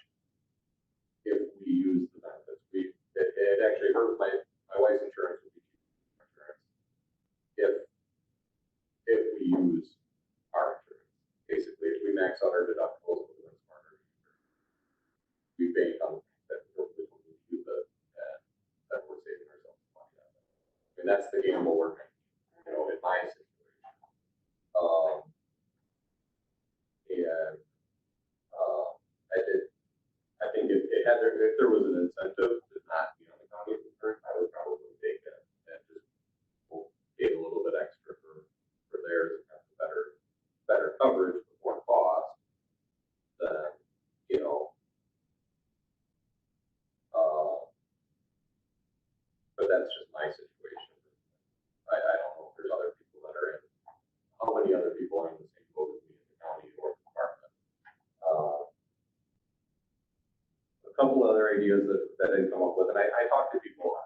if we use the benefits. It actually hurt my wife's insurance would be cheaper than our insurance if we use our insurance. Basically, if we max out our deductibles, we're going to smarter. We bank on that we'll do that we're saving ourselves money on. I mean, that's the gamble we're making, in my situation. I think if there was an incentive to not be on the county's insurance, I would probably take it and just pay a little bit extra for theirs and have better coverage with more cost than, but that's just my situation. I don't know if there's other people that are in, how many other people are in the same boat as me in the county or department. A couple other ideas that I come up with, and I talked to people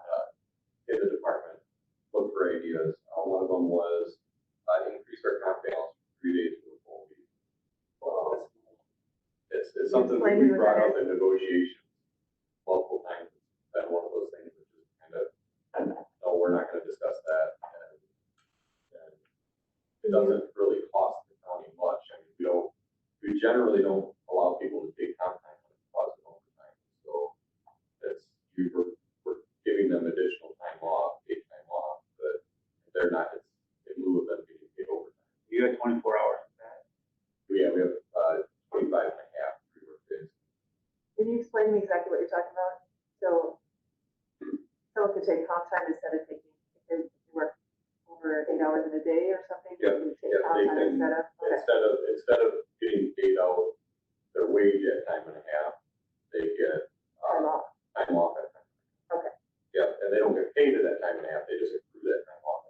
in the department, look for ideas. One of them was increase our comp balance from 3 days to a full week. It's something that we brought up in negotiations multiple times. It's been one of those things that just kind of, no, we're not going to discuss that. And it doesn't really cost the county much. I mean, we generally don't allow people to take comp time when it costs them overtime. So we're giving them additional time off, paid time off, but Can you explain to me exactly what you're talking about? So, someone could take comp time instead of taking, if they work over 8 hours in a day or something, they Yep, can take yep, comp they time can- instead of, okay. Instead of getting paid out their wage at time and a half, they get, Time off. time off at time. Okay. Yeah, and they don't get paid at that time and a half, they just accrue that time off.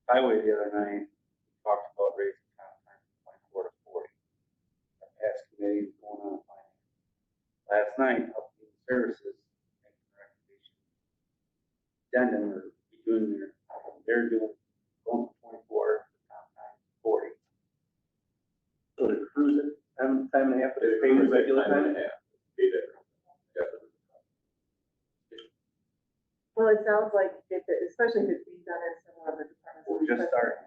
Highway the other night, talked about raising comp time from 24 to 40. Our past committee was going on finance. Last night, up in services, making a recommendation. Addendum or doing they're doing, going from 24 to comp time 40. So they're cruising, time and a half, but they're paying regular time. and a half. Paid at, yeah. Well, it sounds like, especially if it's being done in some of the departments. We're just starting.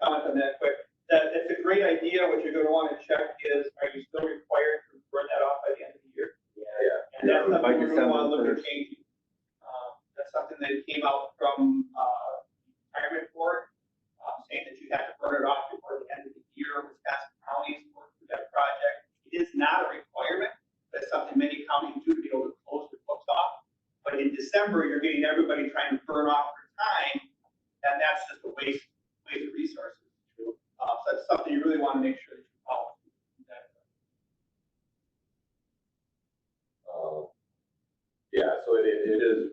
Comment on that quick. That it's a great idea. What you're going to want to check is, are you still required to burn that off by the end of the year? Yeah. And that's something By we're going to want to look December at changing. That's something that came out from, retirement board, saying that you have to burn it off before the end of the year. Wisconsin counties work through that project. It is not a requirement. That's something many counties do to be able to close their books off. But in December, you're getting everybody trying to burn off their time, and that's just a waste of resources. So that's something you really want to make sure that you follow. Yeah, so it is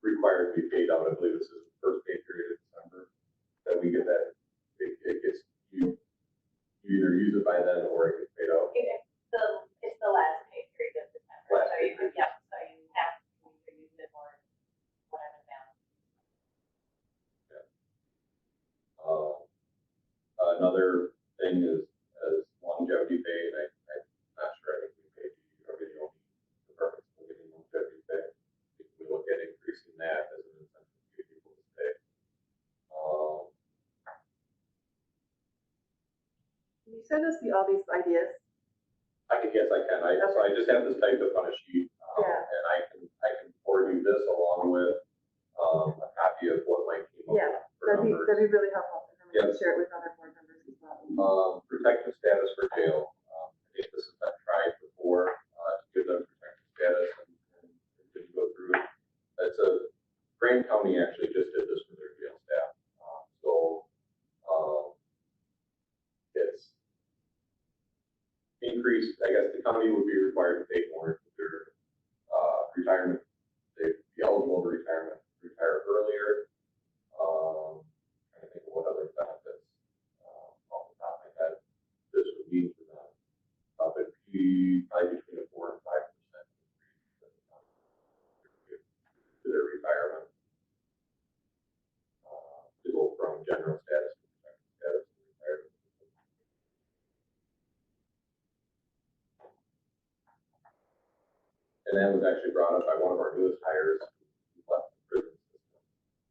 required to be paid out. I believe this is the first pay period of December that we get that. It gets, you either use it by then or it gets paid out. It's the last pay period of December, Last so pay you, period. yeah, so you have to either use it or whatever now. Another thing is longevity pay, and I'm not sure, I think we pay already on the departments for getting longevity pay. If we look at increasing that as an incentive to get people to stay. Can you send us all these ideas? Yes, I can, so I just have this typed up on a sheet, Yeah. and I can forward you this along with, a copy of what my team. Yeah, that'd be really helpful, and then we can Yes. share it with other board members as well. Protective status for jail. I think this has been tried before, to give them protective status and didn't go through. It's Grant County actually just did this for their jail staff. It's increased, I guess the county would be required to pay more for their, retirement. They'd be eligible to retire earlier. I think what other benefits, off the top of my head, this would mean for them. It'd be probably between a 4 and 5% increase to their retirement. To go from general status to protected status to retirement. And that was actually brought up by one of our newest hires who left the prison system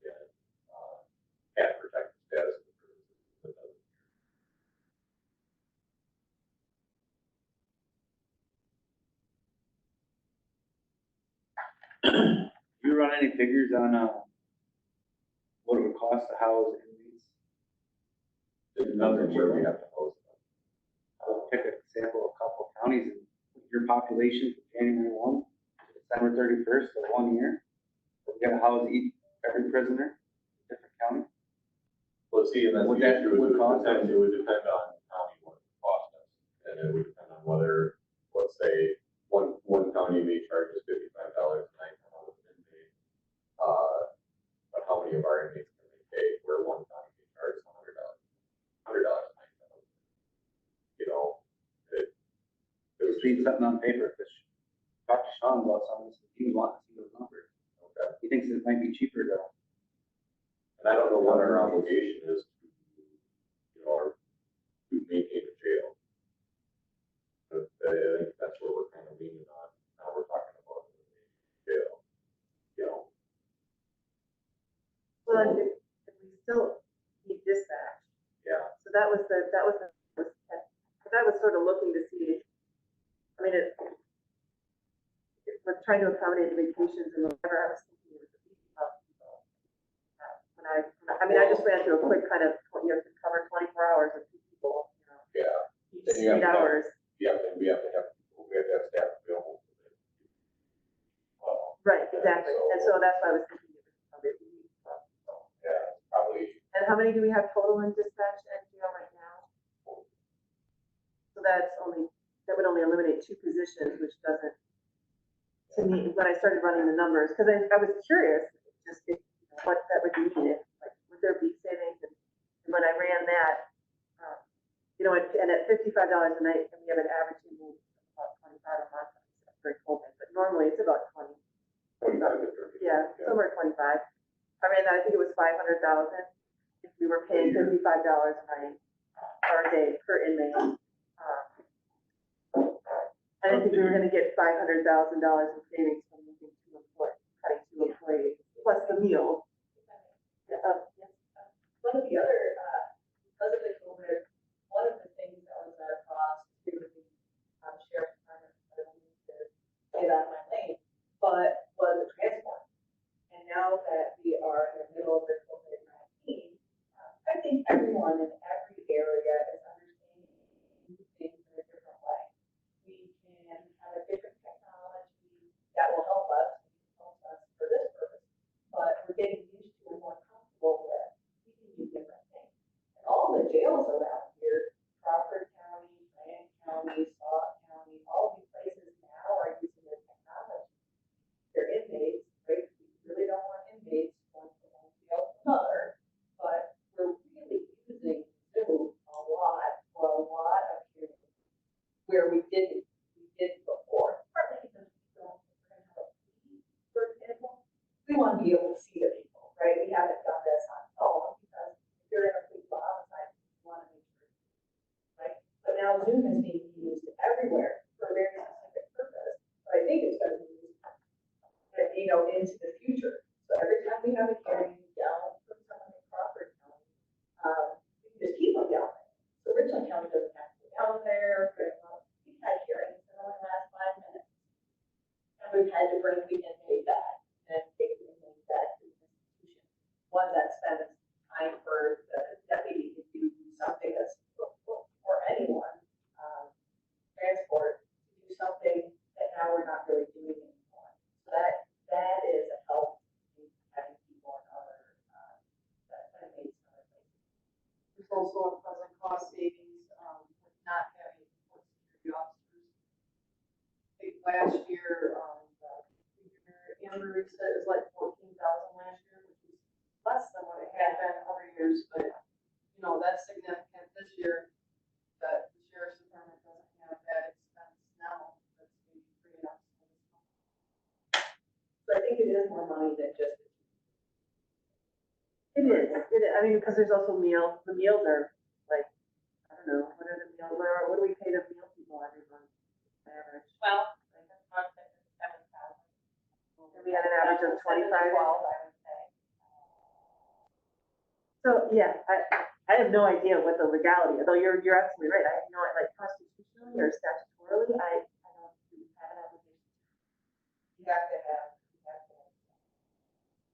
and, had protected status in the prison system. Do you run any figures on, what it would cost to house inmates? It depends on where we have to host them. I'll pick a sample of a couple of counties and your population from January 1 to December 31st, so 1 year. We gotta house every prisoner, in different county. Well, see, and that's Would the that- issue, would cost us? it would depend on county what it cost us. And it would depend on whether, let's say, one county may charge us $55 a night to house an inmate. But how many of our inmates can they pay? Where one county may charge $100 a night to house. You know, it was Just need something on paper, because talk to Sean about some of this, he wants to see those numbers. okay. He thinks it might be cheaper to, And I don't know what our obligation is to, to maintain a jail. But I think that's what we're kind of leaning on. Now we're talking about jail, Well, if we still need dispatch, Yeah. so that was sort of looking to see, I mean, we're trying to accommodate the vacations and whatever, I was thinking it was at least about people. I just ran through a quick kind of, cover 24 And you have 8 to have- hours. Yeah, and we have to have people, we have to have staff available. Right, exactly. And so that's why I was thinking it was probably a week. Yeah, probably. And how many do we have total in dispatch and jail right now? So that would only eliminate 2 positions, which doesn't, to me, when I started running the numbers, because I was curious, just what that would mean, if, like, would there be savings? And when I ran that, and at $55 a night, and we have an average in about 25 a month, during COVID, but normally it's about 20. 25 to 30. Yeah, somewhere 25. I ran that, I think it was 500,000 if we were paying $55 a night or a day per inmate. I didn't think we were gonna get $500,000 in savings from moving cutting 2 employees, plus the meal. One of the other, because of the COVID, one of the things that was at a cost to the sheriff's department, I don't need to get on my lane, but was the transport. And now that we are in the middle of the COVID-19, I think everyone in every area is understanding things in a different way. We can have a different technology that will help us for this purpose, but we're getting used to and more comfortable with. We can do different things. And all the jails around here, Crawford County, Grant County, Sauk County, all these places now are using the technology. They're inmates, right? We really don't want inmates going from one jail to another, but we're really using Zoom a lot for a lot of hearings where we did before. Partly because we don't have a feed, for example. We want to be able to see the people, right? We haven't done this on phone because if you're in a police homicide, you want to make sure, right? But now Zoom is being used everywhere for a very specific purpose. But I think it's going to be used, into the future. So every time we have a hearing down from someone in Crawford County, we can just keep them down there. So Richland County doesn't have to go down there. We've had hearings that only last 5 minutes. And we've had to bring the inmate back and take the inmate back to the institution. One that spends time for the deputy to do something that's for anyone, transport, to do something that now we're not really doing anymore. So that is a help in having people in other, inmates in other places. There's also a present cost savings, with not having court security officers. I think last year, Amber said it was like 14,000 last year, which is less than what it had been other years, but, that's significant this year, that the sheriff's department doesn't have that expense now, that's maybe freeing up some of this money. So I think it is more money than just. It is, I mean, because there's also meals, the meals are like, I don't know, what are the meals, what do we pay the meal people every month, average? Well, like this month, it's 7,000. And we had an average of 25. 12, I would say. So, yeah, I have no idea what the legality, although you're absolutely right, I know it like constitutionally or statutorily, I don't have an application. You have to have.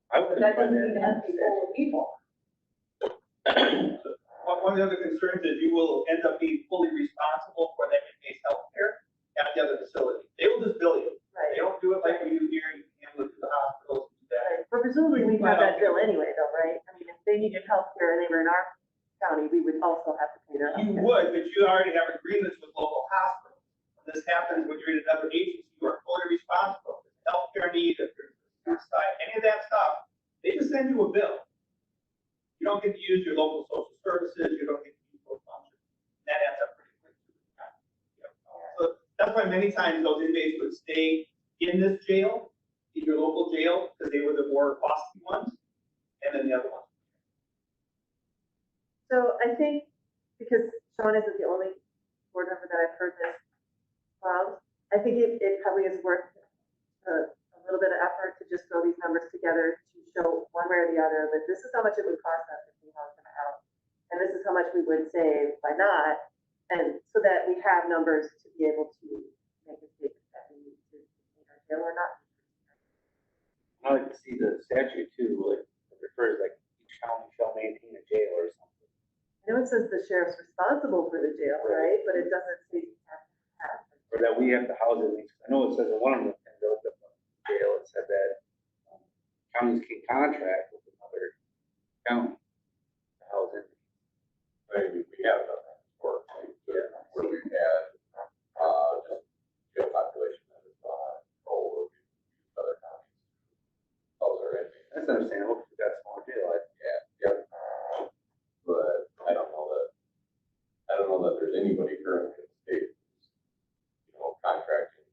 I But wouldn't that find doesn't mean that. that people with people. One of the other concerns is you will end up being fully responsible for that inmate's health care at the other facility. They will just bill you. Right. They don't do it like we do here, you can handle it to the hospitals and do that. Right. But presumably we'd have that bill anyway though, right? I mean, if they needed healthcare and they were in our county, we would also have to pay their You healthcare. would, but you already have agreements with local hospitals. When this happens, when you're in another agency, you are fully responsible. If there's healthcare need, if there's suicide, any of that stuff, they just send you a bill. You don't get to use your local social services, you don't get to use those functions. That adds up pretty quick. So that's why many times those inmates would stay in this jail, in your local jail, because they were the more costly ones, and then the other ones. So I think, because Sean isn't the only board member that I've heard this from, I think it probably is worth a little bit of effort to just throw these numbers together to show one way or the other that this is how much it would cost us if we hung them out. And this is how much we would save by not, and so that we have numbers to be able to make a statement that we need to make our jail or not. I like to see the statute too, like, it refers like each county shall maintain a jail or something. And I know it says the sheriff's responsible for the jail, right, but it doesn't say you have to have. Or that we have to house it. I know it says in one of them, the jail, it said that counties can contract with another county to house it. Maybe we have done that before, where we've had, just jail population that is over other counties. Those are in. That's understandable, because that's small jail. Yeah. But I don't know that there's anybody currently in the state who's, contracting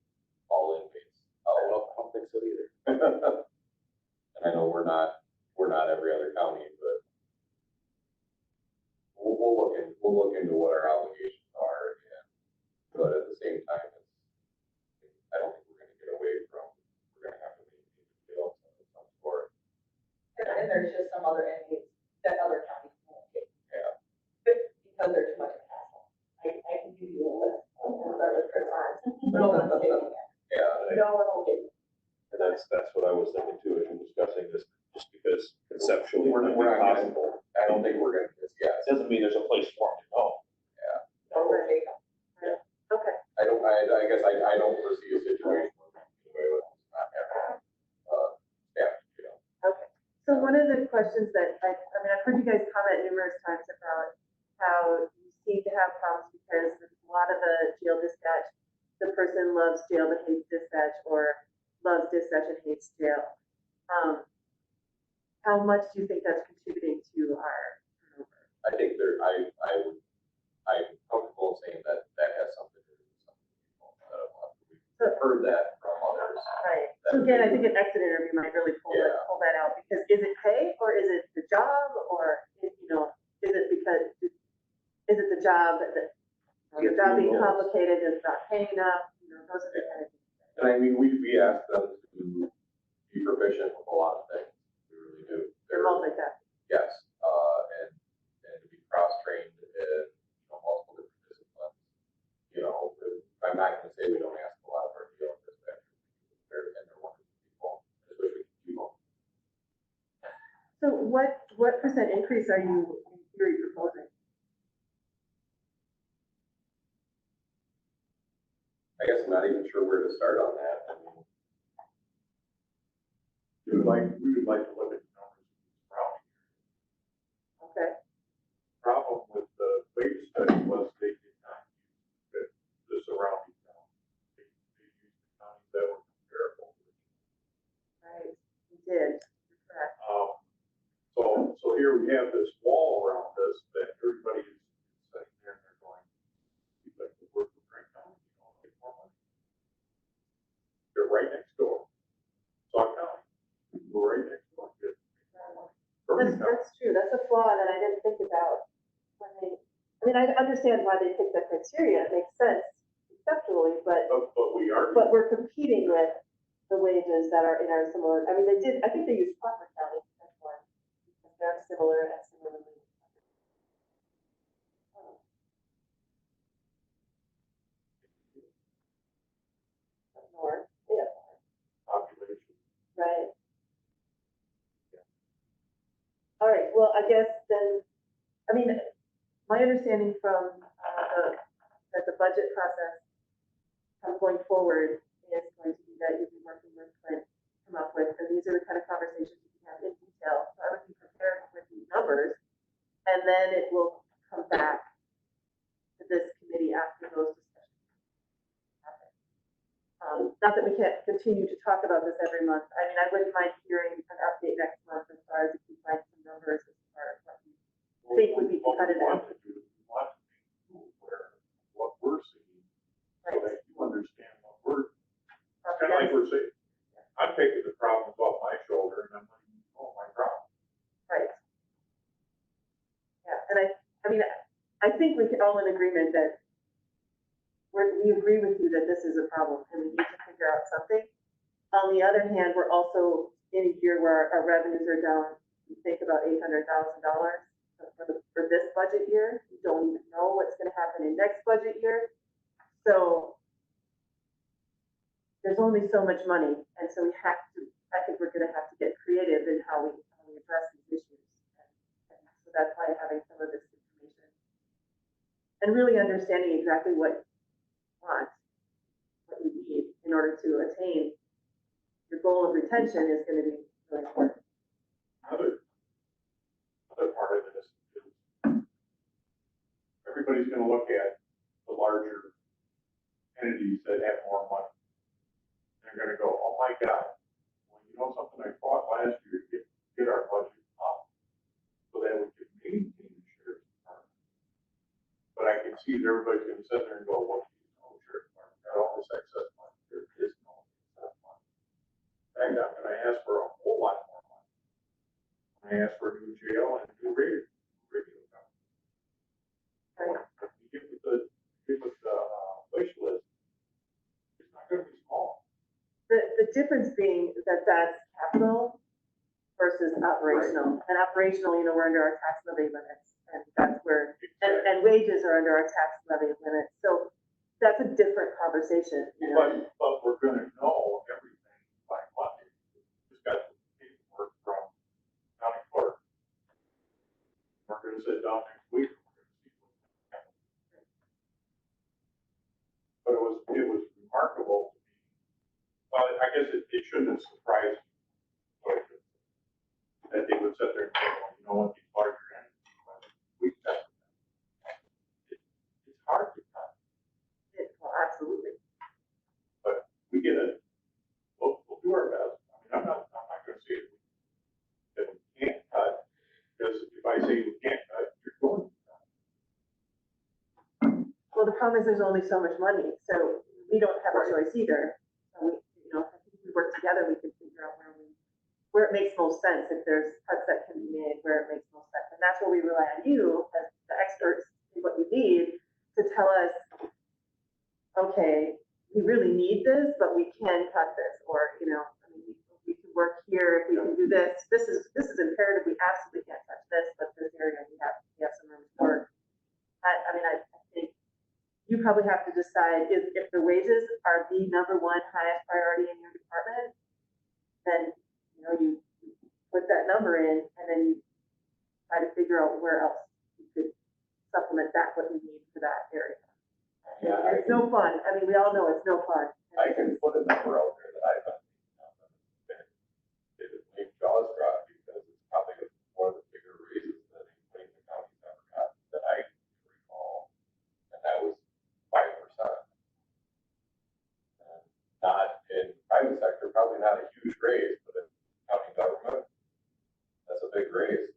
all inmates. I don't think so either. And I know we're not every other county, but we'll look into what our obligations are, but at the same time, I don't think we're gonna get away from, we're gonna have to maintain the jail of some sort. And there's just some other entities that other counties won't take. Yeah. Because they're too much of a hassle. I can give you a list. I'll start with Chris on. No one's taking it. Yeah. No one will take it. And that's what I was thinking too, as we're discussing this, just because conceptually We're it not might be gonna, possible. I don't think we're gonna, yes. Doesn't mean there's a place for them to go. No one will take them. Okay, I guess I don't foresee a situation where with not having, staff, okay. So one of the questions that I've heard you guys comment numerous times about how you seem to have problems because a lot of the jail dispatch, the person loves jail but hates dispatch, or loves dispatch and hates jail. How much do you think that's contributing to our turnover? I think I'm comfortable saying that has something to do with some people that we've heard that from others. Right. So again, I think an exit interview might really pull that out, because is it pay, or is it the job, or is it because is it the job that the job being complicated is not paying enough? Those are the kind of things. And I mean, we ask them to be proficient with a lot of things. We really do. They're multitasking. Yes, and to be cross-trained in, multiple different disciplines. I'm not gonna say we don't ask a lot of our jail dispatchers. They're wonderful people, especially people. So what percent increase are you in theory proposing? I guess I'm not even sure where to start on that. I mean, We would like to look at the numbers around here. Okay. Problem with the wage study was they did not use the surrounding towns. They used the counties that were comparable. Right. You did. You're correct. So here we have this wall around us that everybody is sitting there and they're going, we'd like to work with Frank County, get more money. They're right next door. Sauk County, we're right next door. Get more money. Bergen County. That's true. That's a flaw that I didn't think about I understand why they picked that criteria. It makes sense conceptually, but we are. but we're competing with the wages that are in our similar. I mean, I think they used Crawford County. That's one. Because they're similar and similarly. North. Yeah. Population. Right. All right, well, I guess then, my understanding from that the budget process going forward is going to be that you'll be working with Clint to come up with, and these are the kind of conversations you can have in detail. So I would be prepared with these numbers, and then it will come back to this committee after those discussions happen. Not that we can't continue to talk about this every month. I mean, I wouldn't mind hearing an update next month as far as if you find some numbers as far as what you think would be competitive. We want to be aware of what we're seeing, so that you understand what we're, kind of like we're saying, I'm taking the problems off my shoulder and I'm letting you know my problem. Right. Yeah, and I think we can all in agreement that we agree with you that this is a problem and we need to figure out something. On the other hand, we're also in a year where our revenues are down, we think about $800,000 for this budget year. We don't even know what's going to happen in next budget year. So there's only so much money, and so I think we're going to have to get creative in how we address these issues. And so that's why having some of this information and really understanding exactly what you want, what you need in order to attain your goal of retention is going to be really important. Another part of this is everybody's gonna look at the larger entities that have more money. They're gonna go, oh my God, well, you know something, I fought last year to get our budget up so that we could maintain the sheriff's department. But I can see that everybody's gonna sit there and go, well, no sheriff's department got all this excess money, there is no excess money. In fact, I'm gonna ask for a whole lot more money. I asked for a new jail and a new radio company. You get with the wish list, it's not gonna be small. The difference being that that's capital versus operational. And operational, we're under our tax levy limits, and that's where, and wages are under our tax levy limits. So that's a different conversation. But we're gonna know everything by Monday. Just got the paperwork from county clerk. We're gonna sit down next week. But it was remarkable to me. Well, I guess it shouldn't have surprised me. That they would sit there and say, well, you know what, these larger entities, we cut them. It's hard to cut. Well, absolutely. But we get it. We'll do our best. I mean, I'm not gonna say that we can't cut, because if I say we can't cut, you're going to cut. Well, the problem is there's only so much money, so we don't have a choice either. So if we work together, we can figure out where it makes most sense, if there's cuts that can be made, where it makes most sense. And that's where we rely on you as the experts, what you need to tell us, okay, we really need this, but we can cut this, or, we can work here, if we can do this. This is imperative, we absolutely can't touch this, but this area we have some room to work. I think you probably have to decide if the wages are the number one highest priority in your department, then, you put that number in, and then you try to figure out where else you could supplement that, what you need for that area. Yeah, It's no fun. I mean, we all know it's no fun. I can put a number out there that I've been, it would make jaws drop, because it's probably one of the bigger raises that anybody in the county's ever got that I recall, and that was 5%. And not in private sector, probably not a huge raise, but in county government, that's a big raise.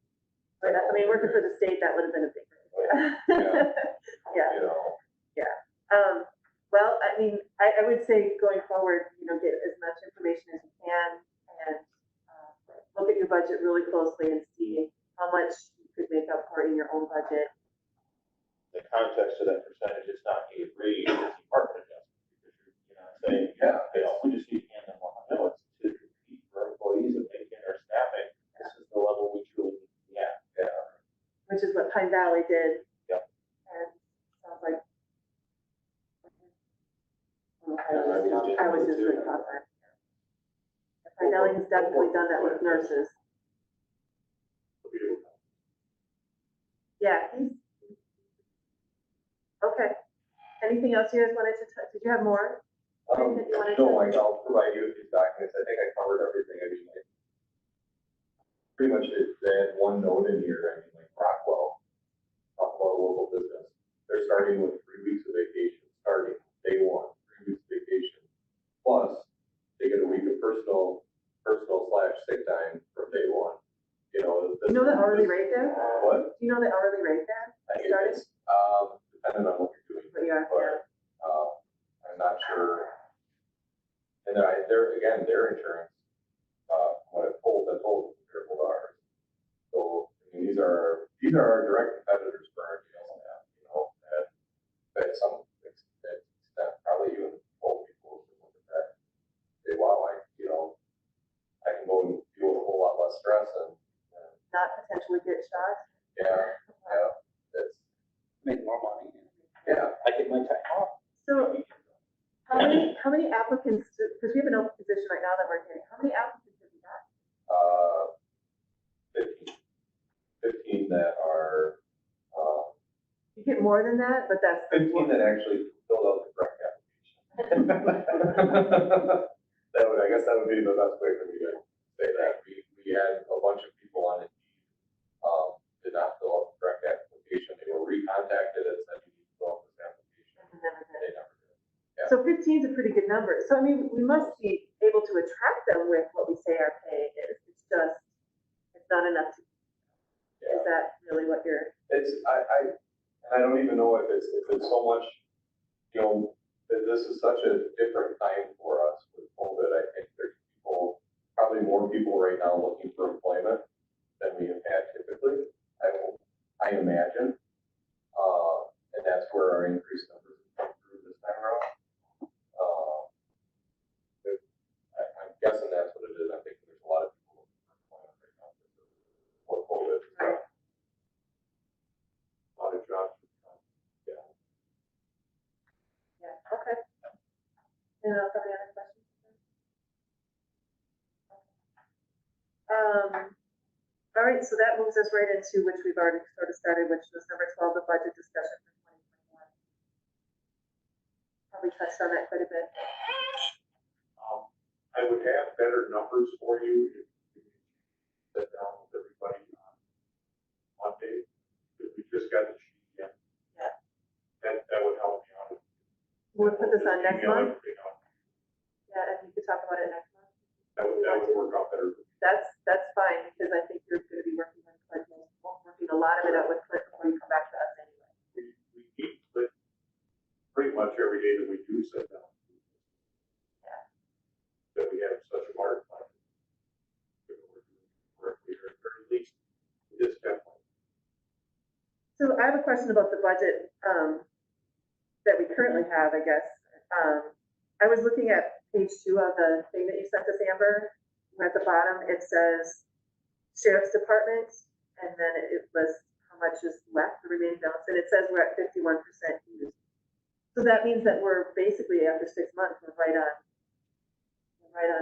Right, I mean, working for the state, that would have been a big raise. Yeah. Yeah. Well, I mean, I would say going forward, get as much information as you can, and look at your budget really closely and see how much you could make up for in your own budget. The context of that percentage is not a raise, it's department adjustment, because you're not saying, we just need to hand them more money. No, it's to compete for employees and maintain our staffing. This is the level we truly need to be at. Which is what Pine Valley did. Yep. And sounds like. I I was just really confident. Pine Valley has definitely done that with nurses. Yeah, okay. Anything else you guys wanted to touch? Did you have more? I'll provide you with these documents. I think I covered everything. I mean, pretty much they had one note in here. I mean, like Rockwell, talk about a local business. They're starting with 3 weeks of vacation, starting day one, 3 weeks of vacation. Plus, they get a week of personal / sick time from day one. Do you know the hourly rate there? What? Do you know the hourly rate there? I think Started? it's, depending on what you're doing. But yeah, I'm not sure. And their insurance, what I've been told, is comparable to ours. So, I mean, these are our direct competitors for our jail staff, at some extent, probably even old people who look at that, say, wow, I can go and deal with a whole lot less stress and not potentially get shot. it's, Make more money. yeah. I get my time off. So how many applicants, because we have an open position right now that we're getting, how many applicants have you got? 15 that are, You get more than that, but that's. 15 that actually filled out the correct application. I guess that would be the best way for me to say that. We had a bunch of people on it, did not fill out the correct application. They were recontacted and said, you need to fill out this application. And never did. They never did. Yeah. So 15 is a pretty good number. So I mean, we must be able to attract them with what we say our pay is. It's just, it's not enough to, is that really what you're? It's, I don't even know if it's so much, you know, this is such a different time for us with COVID. I think there's people, probably more people right now looking for employment than we have had typically. I imagine. And that's where our increased numbers have come through this time around. I'm guessing that's what it is. I think there's a lot of people looking for employment right now for COVID. Right. A lot of jobs. Yeah. Yeah, okay. Anyone else have any other questions? All right, so that moves us right into which we've already sort of started, which was number 12, the budget discussion for 2021. Probably touched on that quite a bit. I would have better numbers for you if you sit down with everybody on Monday, because we just got the sheet in. Yeah. That would help me out. We'll put this on next Email month. everything out. Yeah, and you could talk about it next month. That would work out better. That's fine, because I think you're going to be working with Clint, working a lot of it out with Clint before you come back to us anyway. We meet with pretty much every day that we do sit down. Yeah. That we have such a large budget. That we're doing correctly, or at least this template. So I have a question about the budget that we currently have, I guess. I was looking at page 2 of the thing that you sent us, Amber. At the bottom, it says Sheriff's Department, and then it lists how much is left, the remaining balance, and it says we're at 51% used. So that means that we're basically, after 6 months, we're right on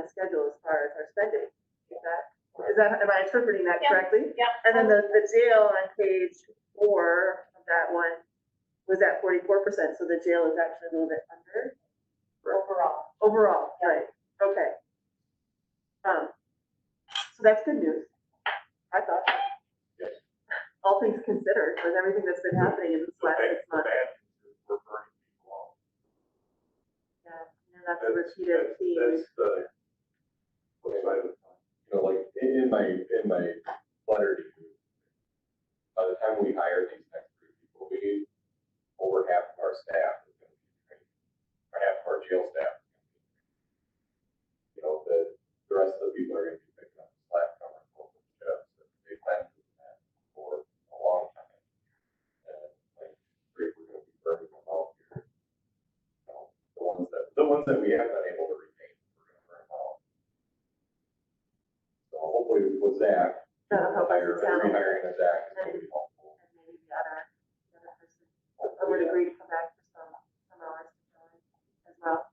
schedule as far as our spending. Am I interpreting that correctly? Yeah. And then the jail on page 4 of that one was at 44%, so the jail is actually a little bit under. Overall, right, okay. So that's good news. I thought. Yes. All things considered, with everything that's been happening in this last 6 months. We're burning people out. Yeah, and that's a repeated theme. That's the flip side of the coin. You know, like in my letter to you, by the time we hire these next 3 people, we need over half of our staff is going to be trained, or half of our jail staff. You know, the rest of the people are going to be picking up slack from our local shifts. They've been doing that for a long time. And like, we're going to be burning them out here. You know, the ones that we have been able to retain, we're going to burn them out. So hopefully with Zach, That'll help us to tell. rehiring of Zach is going to be helpful. And maybe the other person, I would agree to come back for some hours to join as well.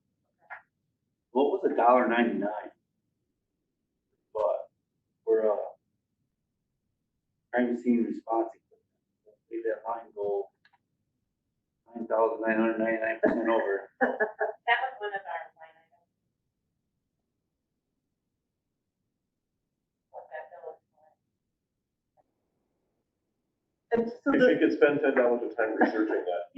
What was $1.99? But we're, crime scene response equipment. Leave that line go 9,999% over. That was one of our line items. What that bill is for. And so If you could spend $10 of time researching that.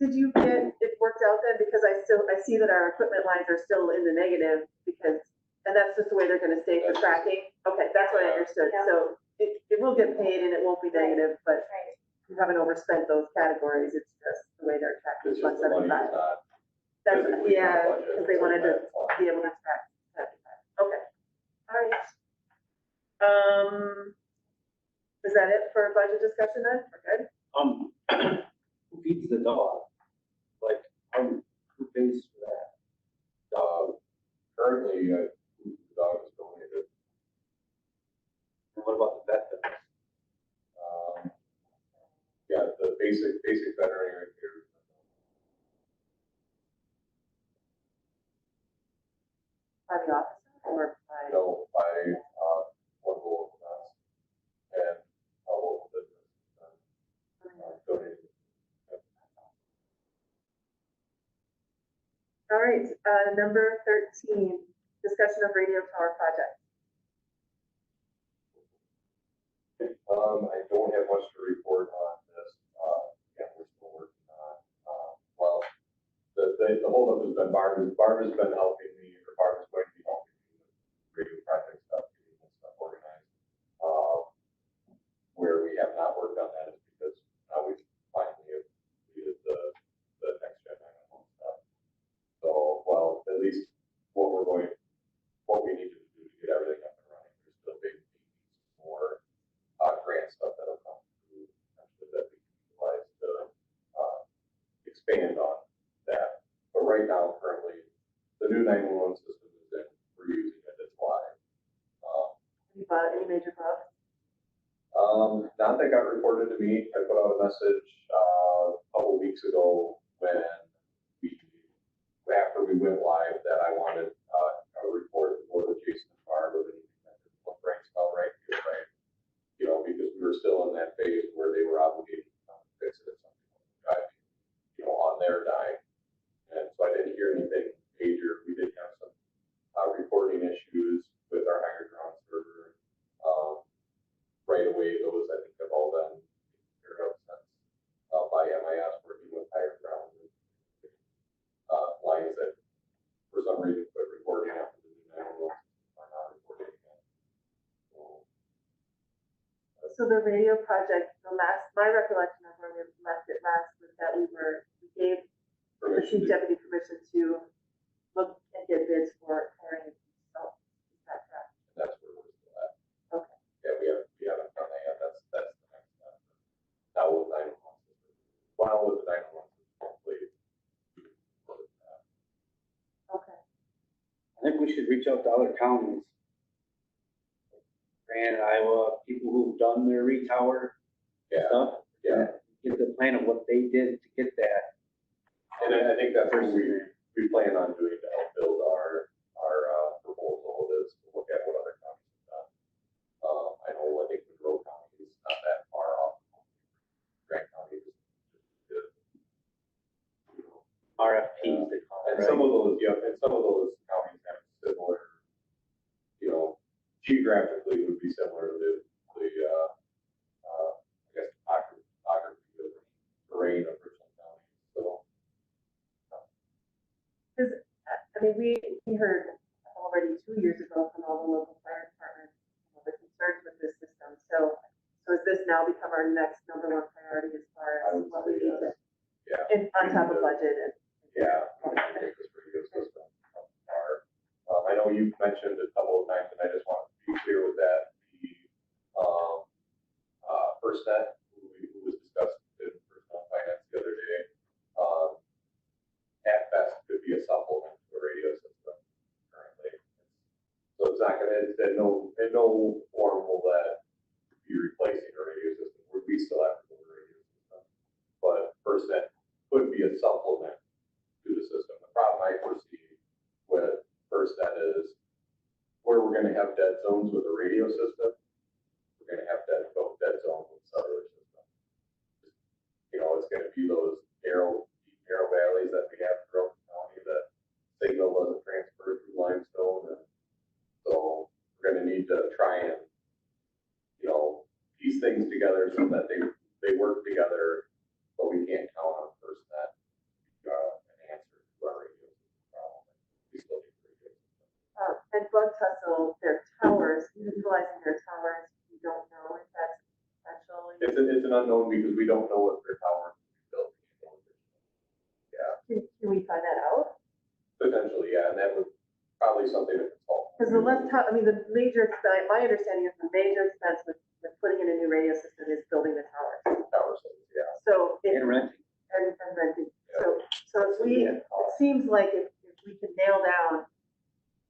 Did you get it worked out then? Because I see that our equipment lines are still in the negative because, and that's just the way they're gonna stay for tracking. Okay, that's what I understood. Yeah. So it will get paid and it won't be negative, but Right. you haven't overspent those categories. It's just the way they're tracking It's just the money is 175. not. That's, physically in the yeah, budget, because they it's wanted in to that fund. be able to track 75. Okay. All right. Is that it for budget discussion then? We're good? Who feeds the dog? Like, who pays for that? Currently, the dog is donated. And what about the vet bills? Yeah, the basic veterinary care. By the officer or by? No, by, one local right, number 13, discussion of radio tower project. I don't have much to report on this. Yeah, we're still working on, well, the holdup has been Barb has been helping me, or Barb is going to be helping me with radio project stuff, getting this stuff organized. Where we have not worked on that is because now we finally have completed the next gen 911 stuff. So, well, at least what we need to do to get everything up and running, there's still big needs for grant stuff that'll come through that we can utilize to expand on that. But right now, currently, the new 911 system is in, we're using it, it's live. Any major bugs? Not that got reported to me. I put out a message a couple weeks ago after we went live that I wanted a report for the Jason and Barb of anything that didn't look right, smell right, feel right. You know, because we were still in that phase where they were obligated to come and fix it if something was driving, you know, on their dime. And so I didn't hear anything major. We did have some reporting issues with our higher ground server. Right away, those I think have all been taken care of since by MIS working with higher ground lines that for some reason quit reporting after the new 911 are not reporting again. So the radio project, my recollection of when we left it last was that we gave the chief deputy permission to look and get bids for clearing it. So, is that correct? And that's where we're still at. Okay. Yeah, we haven't done that yet. That's the next step. Now with 911. Well, with the 911, hopefully. Okay. I think we should reach out to other counties. Granted, Iowa, people who've done their retower Yeah. stuff. Yeah. Get the plan of what they did to get that. And I think that's what we plan on doing to help build our proposal is to look at what other counties have done. I know I think Monroe County is not that far off. Grant County is good. RFPs, they call And it, some right? of those, yeah, and some of those counties have similar, you know, geographically would be similar to the I guess topography of the terrain of Richland County. So. Because, I mean, we heard already 2 years ago from all the local fire departments, you know, the concerns with this system. So has this now become our next number one priority as far I as would what say we need to, yes. Yeah. and on top of budget and. Yeah. Make this radio system I know you've mentioned a couple of times, and I just want to be clear with that. The first net, who was discussed in personal finance the other day, at best could be a supplement to a radio system currently. So it's not gonna, in no form will that be replacing a radio system. We still have to build a radio system. But first net could be a supplement to the system. The problem I foresee with first net is where we're gonna have dead zones with a radio system, we're gonna have dead zones with cellular system. You know, it's gonna be those deep narrow valleys that we have throughout the county that signal doesn't transfer through limestone. And so we're gonna need to try and, you know, piece things together so that they work together, but we can't count on first net an answer to our radio system problem. We still need radio system. And Bug Tussle, their towers, utilizing their towers, we don't know if that's essentially. It's an unknown because we don't know if their towers will be built. Yeah, Can we find that out? potentially, yeah, and that would probably something to consult. Because the the major expense, my understanding is the major expense with putting in a new radio system is building the towers. Towers, yeah. So if, And renting. and renting. Yeah. So if it seems like if we can nail down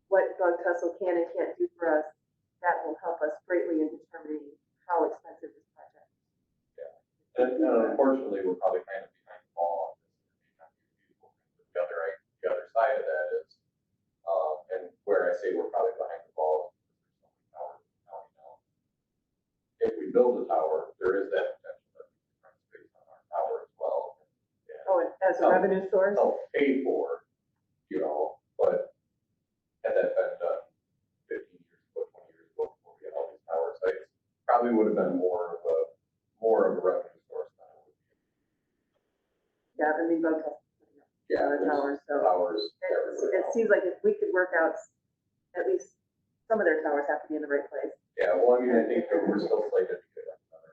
what Bug Tussle can and can't do for us, that will help us greatly in determining how expensive this project is. And unfortunately, we're probably kind of behind the ball on this. The other side of that is, and where I say we're probably behind the ball, if we build a tower, there is that potential that we can rent space on our tower as well. Oh, and as a revenue source? Help pay for you know, but had that been done 15 years ago, 20 years ago, before we had all these tower sites, probably would have been more of a revenue source than it would be. Yeah, I mean, both have, Yeah, the there's towers, so towers it everywhere now. seems like if we could work out, at least some of their towers have to be in the right place. Yeah, well, I mean, I think that we're still slated to get another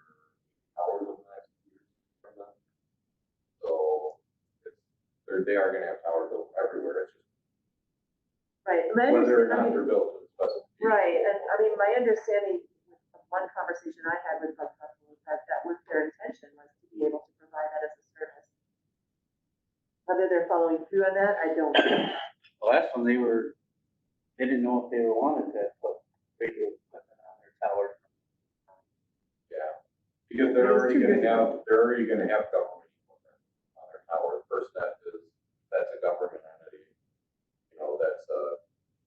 hours in the next few years from them. So they are gonna have towers everywhere, it's just Right, my whether or understanding, not they're built to the specifications. right, and I mean, my understanding, of one conversation I had with Bug Festival was that was their intention, was to be able to provide that as a service. Whether they're following through on that, I don't know. The last one, they didn't know if they were wanted to put radio equipment on their tower. Yeah, because they're already gonna have government equipment on their tower. FirstNet that's a government entity. You know, that's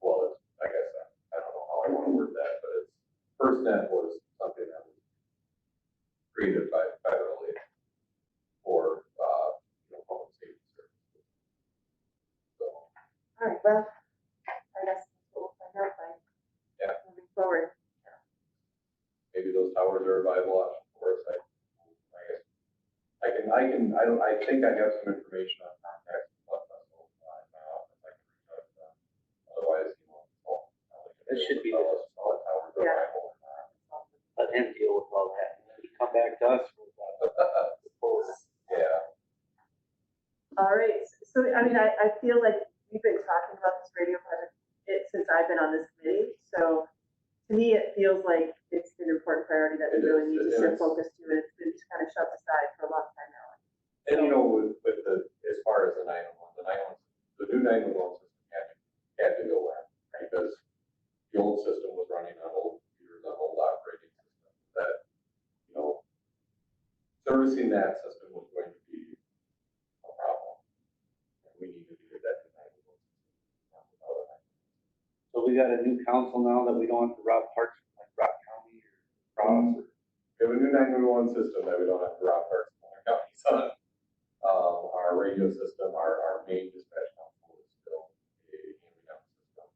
well, it's, I guess, I don't know how I want to word that, but FirstNet was something that was created by federally for, public safety services. So, All right, well, I guess we'll find out by moving forward. maybe those towers are a viable option for us. I think I have some information on contacts with Blood Vessel in my office. I can reach out to them. Otherwise, It should be tell us all the towers are Yeah. viable or not. Let him deal with all that, and then he come back to us with proposal. Yeah, All right, so, I mean, I feel like we've been talking about this radio project since I've been on this committee, so to me, it feels like it's an important priority that we It really is, need to it shift is. focus to, and it's been kind of shoved aside for a long time now. and with the, as far as the 911, the new 911 system had to go in because the old system was running on old computers, on old operating systems that, servicing that system was going to be a problem. And we needed to get that to 911 system. So we got a new council now that we don't have to rob parts from like Rock County or Ross or. We have a new 911 system that we don't have to rob parts from our counties on. Our radio system, our main dispatch council is still a hand-me-down system.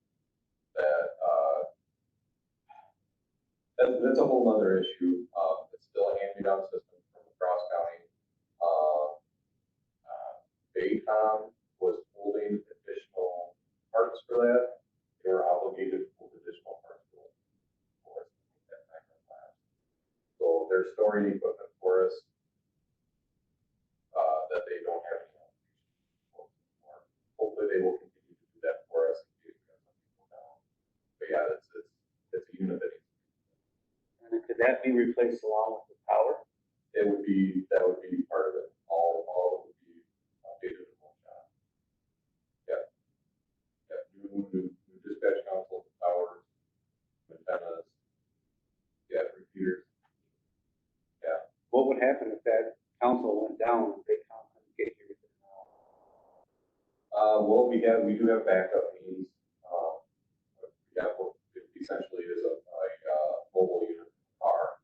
That's a whole other issue. It's still a hand-me-down system from across county. Baycom was holding additional parts for that. They were obligated to hold additional parts for us to make that time last. So they're storing equipment for us that they don't have any anymore. Hopefully they will continue to do that for us in case we have some people down. But yeah, it's a unit that And then could that be replaced along with the tower? that would be part of it. All of it would be updated in one shot. Yeah. Yeah, new dispatch console, towers, antennas, repeaters. Yeah. What would happen if that council went down and they couldn't get everything out? Well, we do have backup means. Essentially is a mobile unit car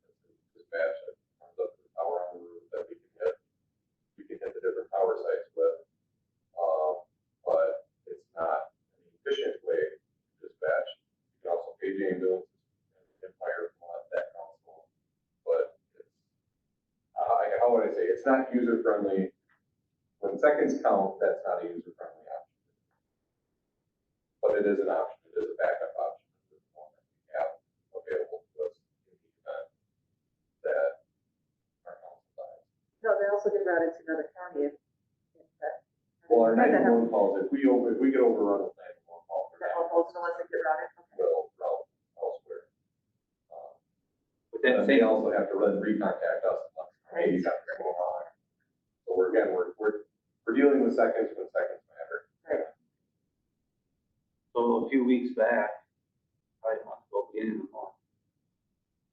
dispatch that comes up to the tower on the roof that we can hit the different tower sites with. But it's not an efficient way to dispatch. You can also page ambulance and fire from that console. But it's, how would I say, it's not user friendly. When seconds count, that's not a user friendly option. But it is an option, it is a backup option. It's one that we have available to us in the event that our council dies. No, they also get routed to another county if that. Well, our That happens. 911 calls, if we get overrun with 911 calls, That all those are the ones that get routed, okay. we'll route elsewhere. But that Then they same, also have to recontact us. Hey, you got this going on. So we're dealing with seconds when seconds matter. Right. so a few weeks back, probably a month ago, beginning of the month,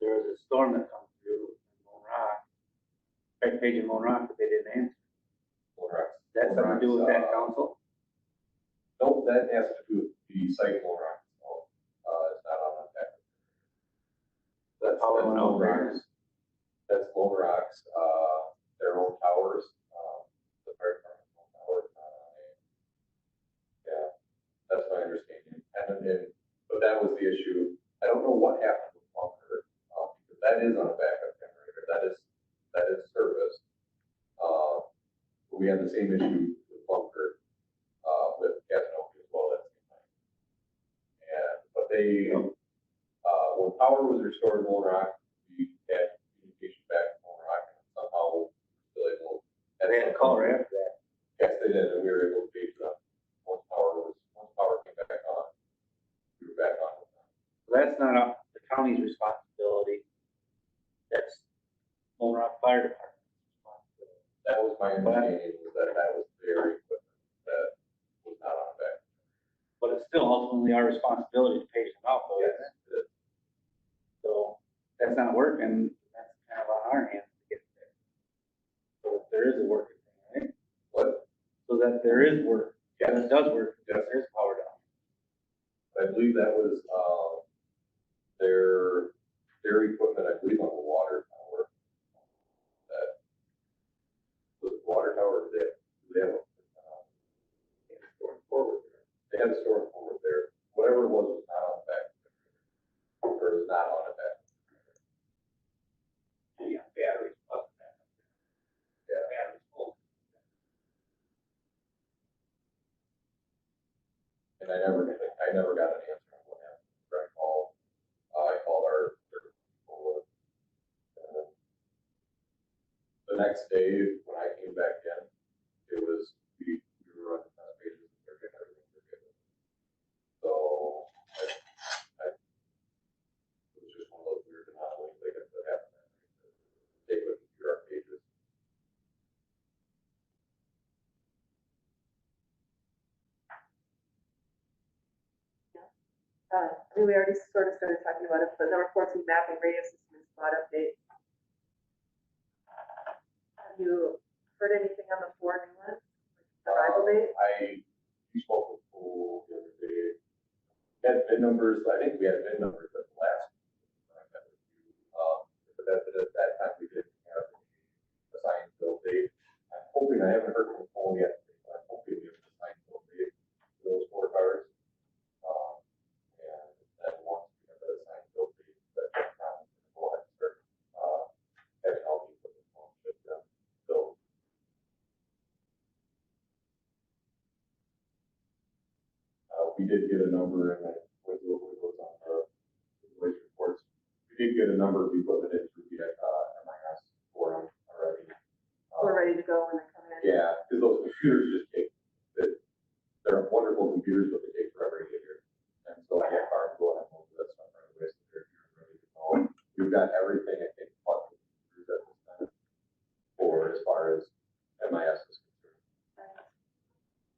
there was a storm that come through in Lone Rock. Right page in Lone Rock, but they didn't answer. That something to do with that council? Nope, that has to do with the site Lejc. It's not on that. That's How it went Lone over there. Rock's. That's Lone Rock's, their own towers. The fire department's own towers, not on a. Yeah, is on a backup generator, that is serviced. We had the same issue with Bunker, with Casanova as well, that's the same thing. But they, when power was restored in Lone Rock, we had communication back from Lone Rock, and somehow we were still able. They had a call right after that. Yes, they did, and we were able to pay them. Once power came back on, we were back on with them. So that's not the county's responsibility. That's Lone Rock Fire Department's responsibility. That was my understanding, was that was their equipment that was not on back. But it's still ultimately our responsibility to pay them out, though, isn't it? Yes, So if that's not working, that's kind of on our hands to get there. So if there is a working thing, right? What? So that there is work, yeah, it does work, because there's power down. I believe that was, their equipment, I believe, on the water tower. That was the water tower, they have a, storing forward there. They had a storing forward there. Whatever it was not on the back. Or is not on the back. Yeah, batteries plus that. Yeah. Batteries full. And I never got an answer on what happened. I called our people. And the next day, when I came back in, it was, we were running test pages and they're getting everything forgiven. So, it was just one of those weird anomalies that happened. They would do our pages. I mean, we already sort of started talking about it, but number 14, mapping radio system and spot update. Have you heard anything on the 4 new ones? Arrival date? We spoke with Pool the other day. We had VIN numbers, I think we had VIN numbers at the last. But at that time, we didn't have a signed bill date. I'm hoping, I haven't heard from Pool yet, but I'm hoping we have a signed bill date for those 4 cars. And then once we have a signed bill date, that's time to go ahead and start, having all the equipment shipped them. So, we did get a number, and with what was on the waste reports, we did get a number of equipment in through the MIS for them already. We're ready to go when they come in. Yeah, because those computers just take, they're wonderful computers, but they take forever to get here. And so I had Barb go ahead and move that stuff right away, so they're here and ready to go. We've got everything, I think, but the computers at this time for as far as MIS is concerned.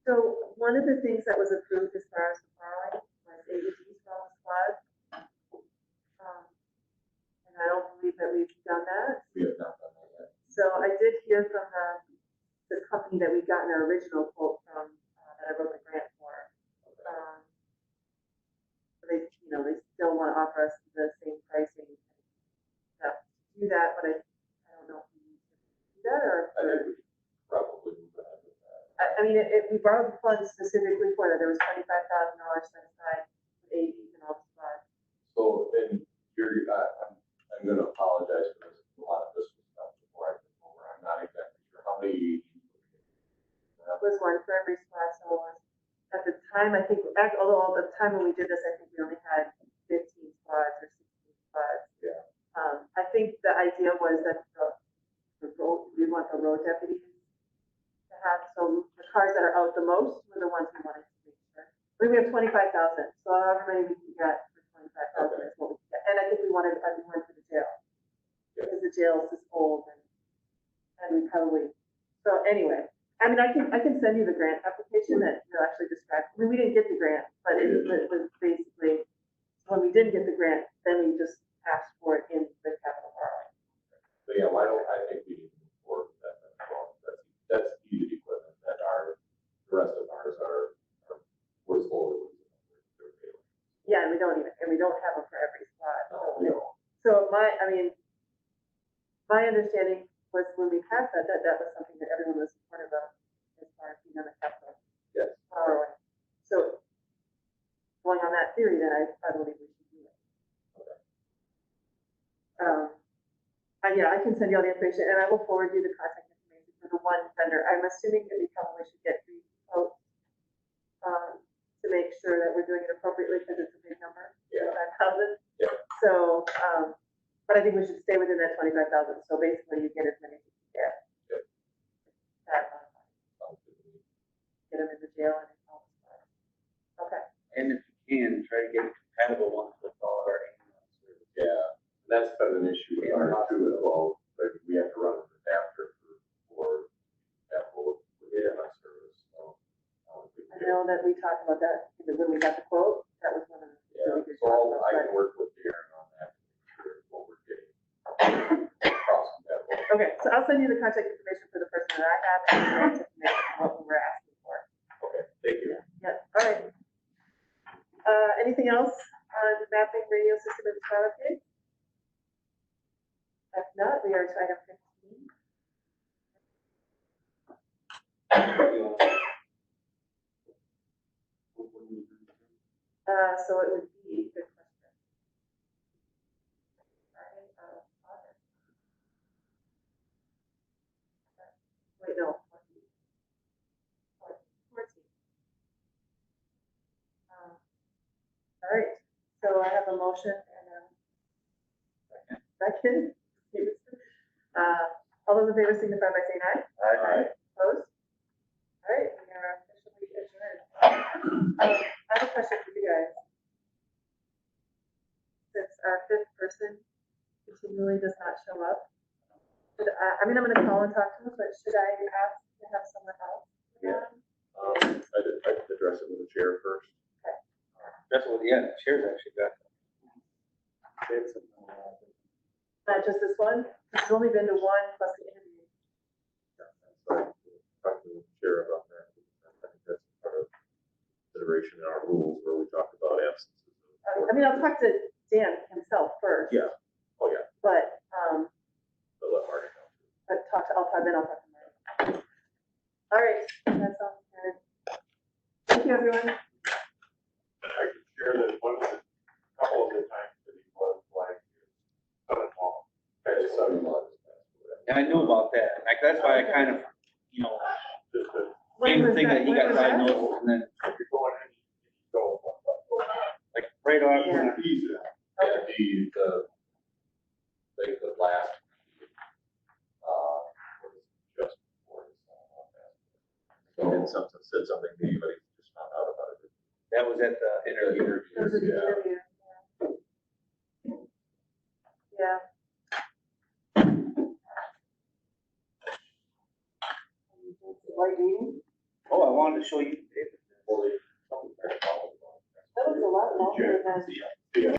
So one of the things that was approved as far as the borrowing was AEDs for all the squads. And I don't believe that we've done that. We have not done that yet. So I did hear from the company that we got in our original quote from, that I wrote the grant for. So they still want to offer us the same pricing. To do that, but I don't know if we need to do that or. I think we could probably move ahead with that. I mean, if we borrowed the funds specifically for that, there was $25,000 set aside for AEDs and all the squads. So, and I'm gonna apologize for this, a lot of this was stuff before I took over, I'm not exactly sure how many. That was one for every squad, so it was, at the time, I think, although at the time when we did this, I think we only had 15 squads or 16 squads. Yeah. I think the idea was that we want the road deputies to have, so the cars that are out the most were the ones we wanted to make sure. We have 25,000, so however many we can get for 25,000 is what we can get. And I think we went for the jail. Because the jail is old and we probably, so anyway, I mean, I can send you the grant application that you actually described. I mean, we didn't get the grant, but it was basically, when we didn't get the grant, then we just asked for it in the capital borrowing. But yeah, I think we need to move forward with that as well. That's needed equipment that the rest of ours are, we're slowly losing. Yeah, and we don't have them for every spot. No, we don't. So my understanding was when we passed that was something that everyone was supportive of as far as being on the capital Yes. borrowing. So going on that theory, then I believe we should do it. Okay. Yeah, I can send you all the information, and I will forward you the contact information for the one vendor. I'm assuming that we probably should get 3 quotes, to make sure that we're doing it appropriately, because it's a big number, Yeah. 25,000. Yeah. So, but I think we should stay within that 25,000, so basically you get as many as you can get. Yep. That amount of money. Get them in the jail and all this stuff. Okay. And if you can, try to get compatible ones with all our ambulance services. Yeah, that's been an issue with ours too as well, but we have to run an adapter for Apple with my service, so. I know that we talked about that, because when we got the quote, that was one of the Yeah, really good so ones. I can work with Darren on that, to make sure what we're getting. Cross compatible. Okay, so I'll send you the contact information for the person that I have, and the contact information for what we were asking for. Okay, thank you. Yeah, all right. Anything else on mapping radio system and power grid? If not, we are to item 15. So it would be, good question. August. Wait, no. 14. All right, so I have a motion and a second. All those in favor signify by saying aye. Aye. Opposed? All right, we are officially adjourned. I have a question for you guys. Since our 5th person continually does not show up, I'm gonna call and talk to him, but should I ask to have someone else? Yeah. I'd address it with the chair first. That's what, yeah, the chairs actually got. Not just this one? It's only been to one plus the interview. So, talk to the chair about that. I think that's part of consideration in our rules where we talk about absences. I mean, I'll talk to Dan himself first. Yeah. Oh, yeah. But, So let Marty know. I'll talk to Marty. All right, that sounds good. Thank you, everyone. I can share that one of the, couple of the times that he was like, son-in-law. His son-in-law. And I knew about that, like, that's why I kind of, you know, Just a, When came to was think that he when got was that? diagnosed and then, you're going in, you go. like, right off. Yeah. Easy. Yeah, the last, was just before his son-in-law passed. He did something, said something to you, but he just found out about it. That was at the interview. That was a good Yeah. interview. Yeah. Like meeting? Oh, I wanted to show you, David. Fully. That was a lot longer than. Yeah.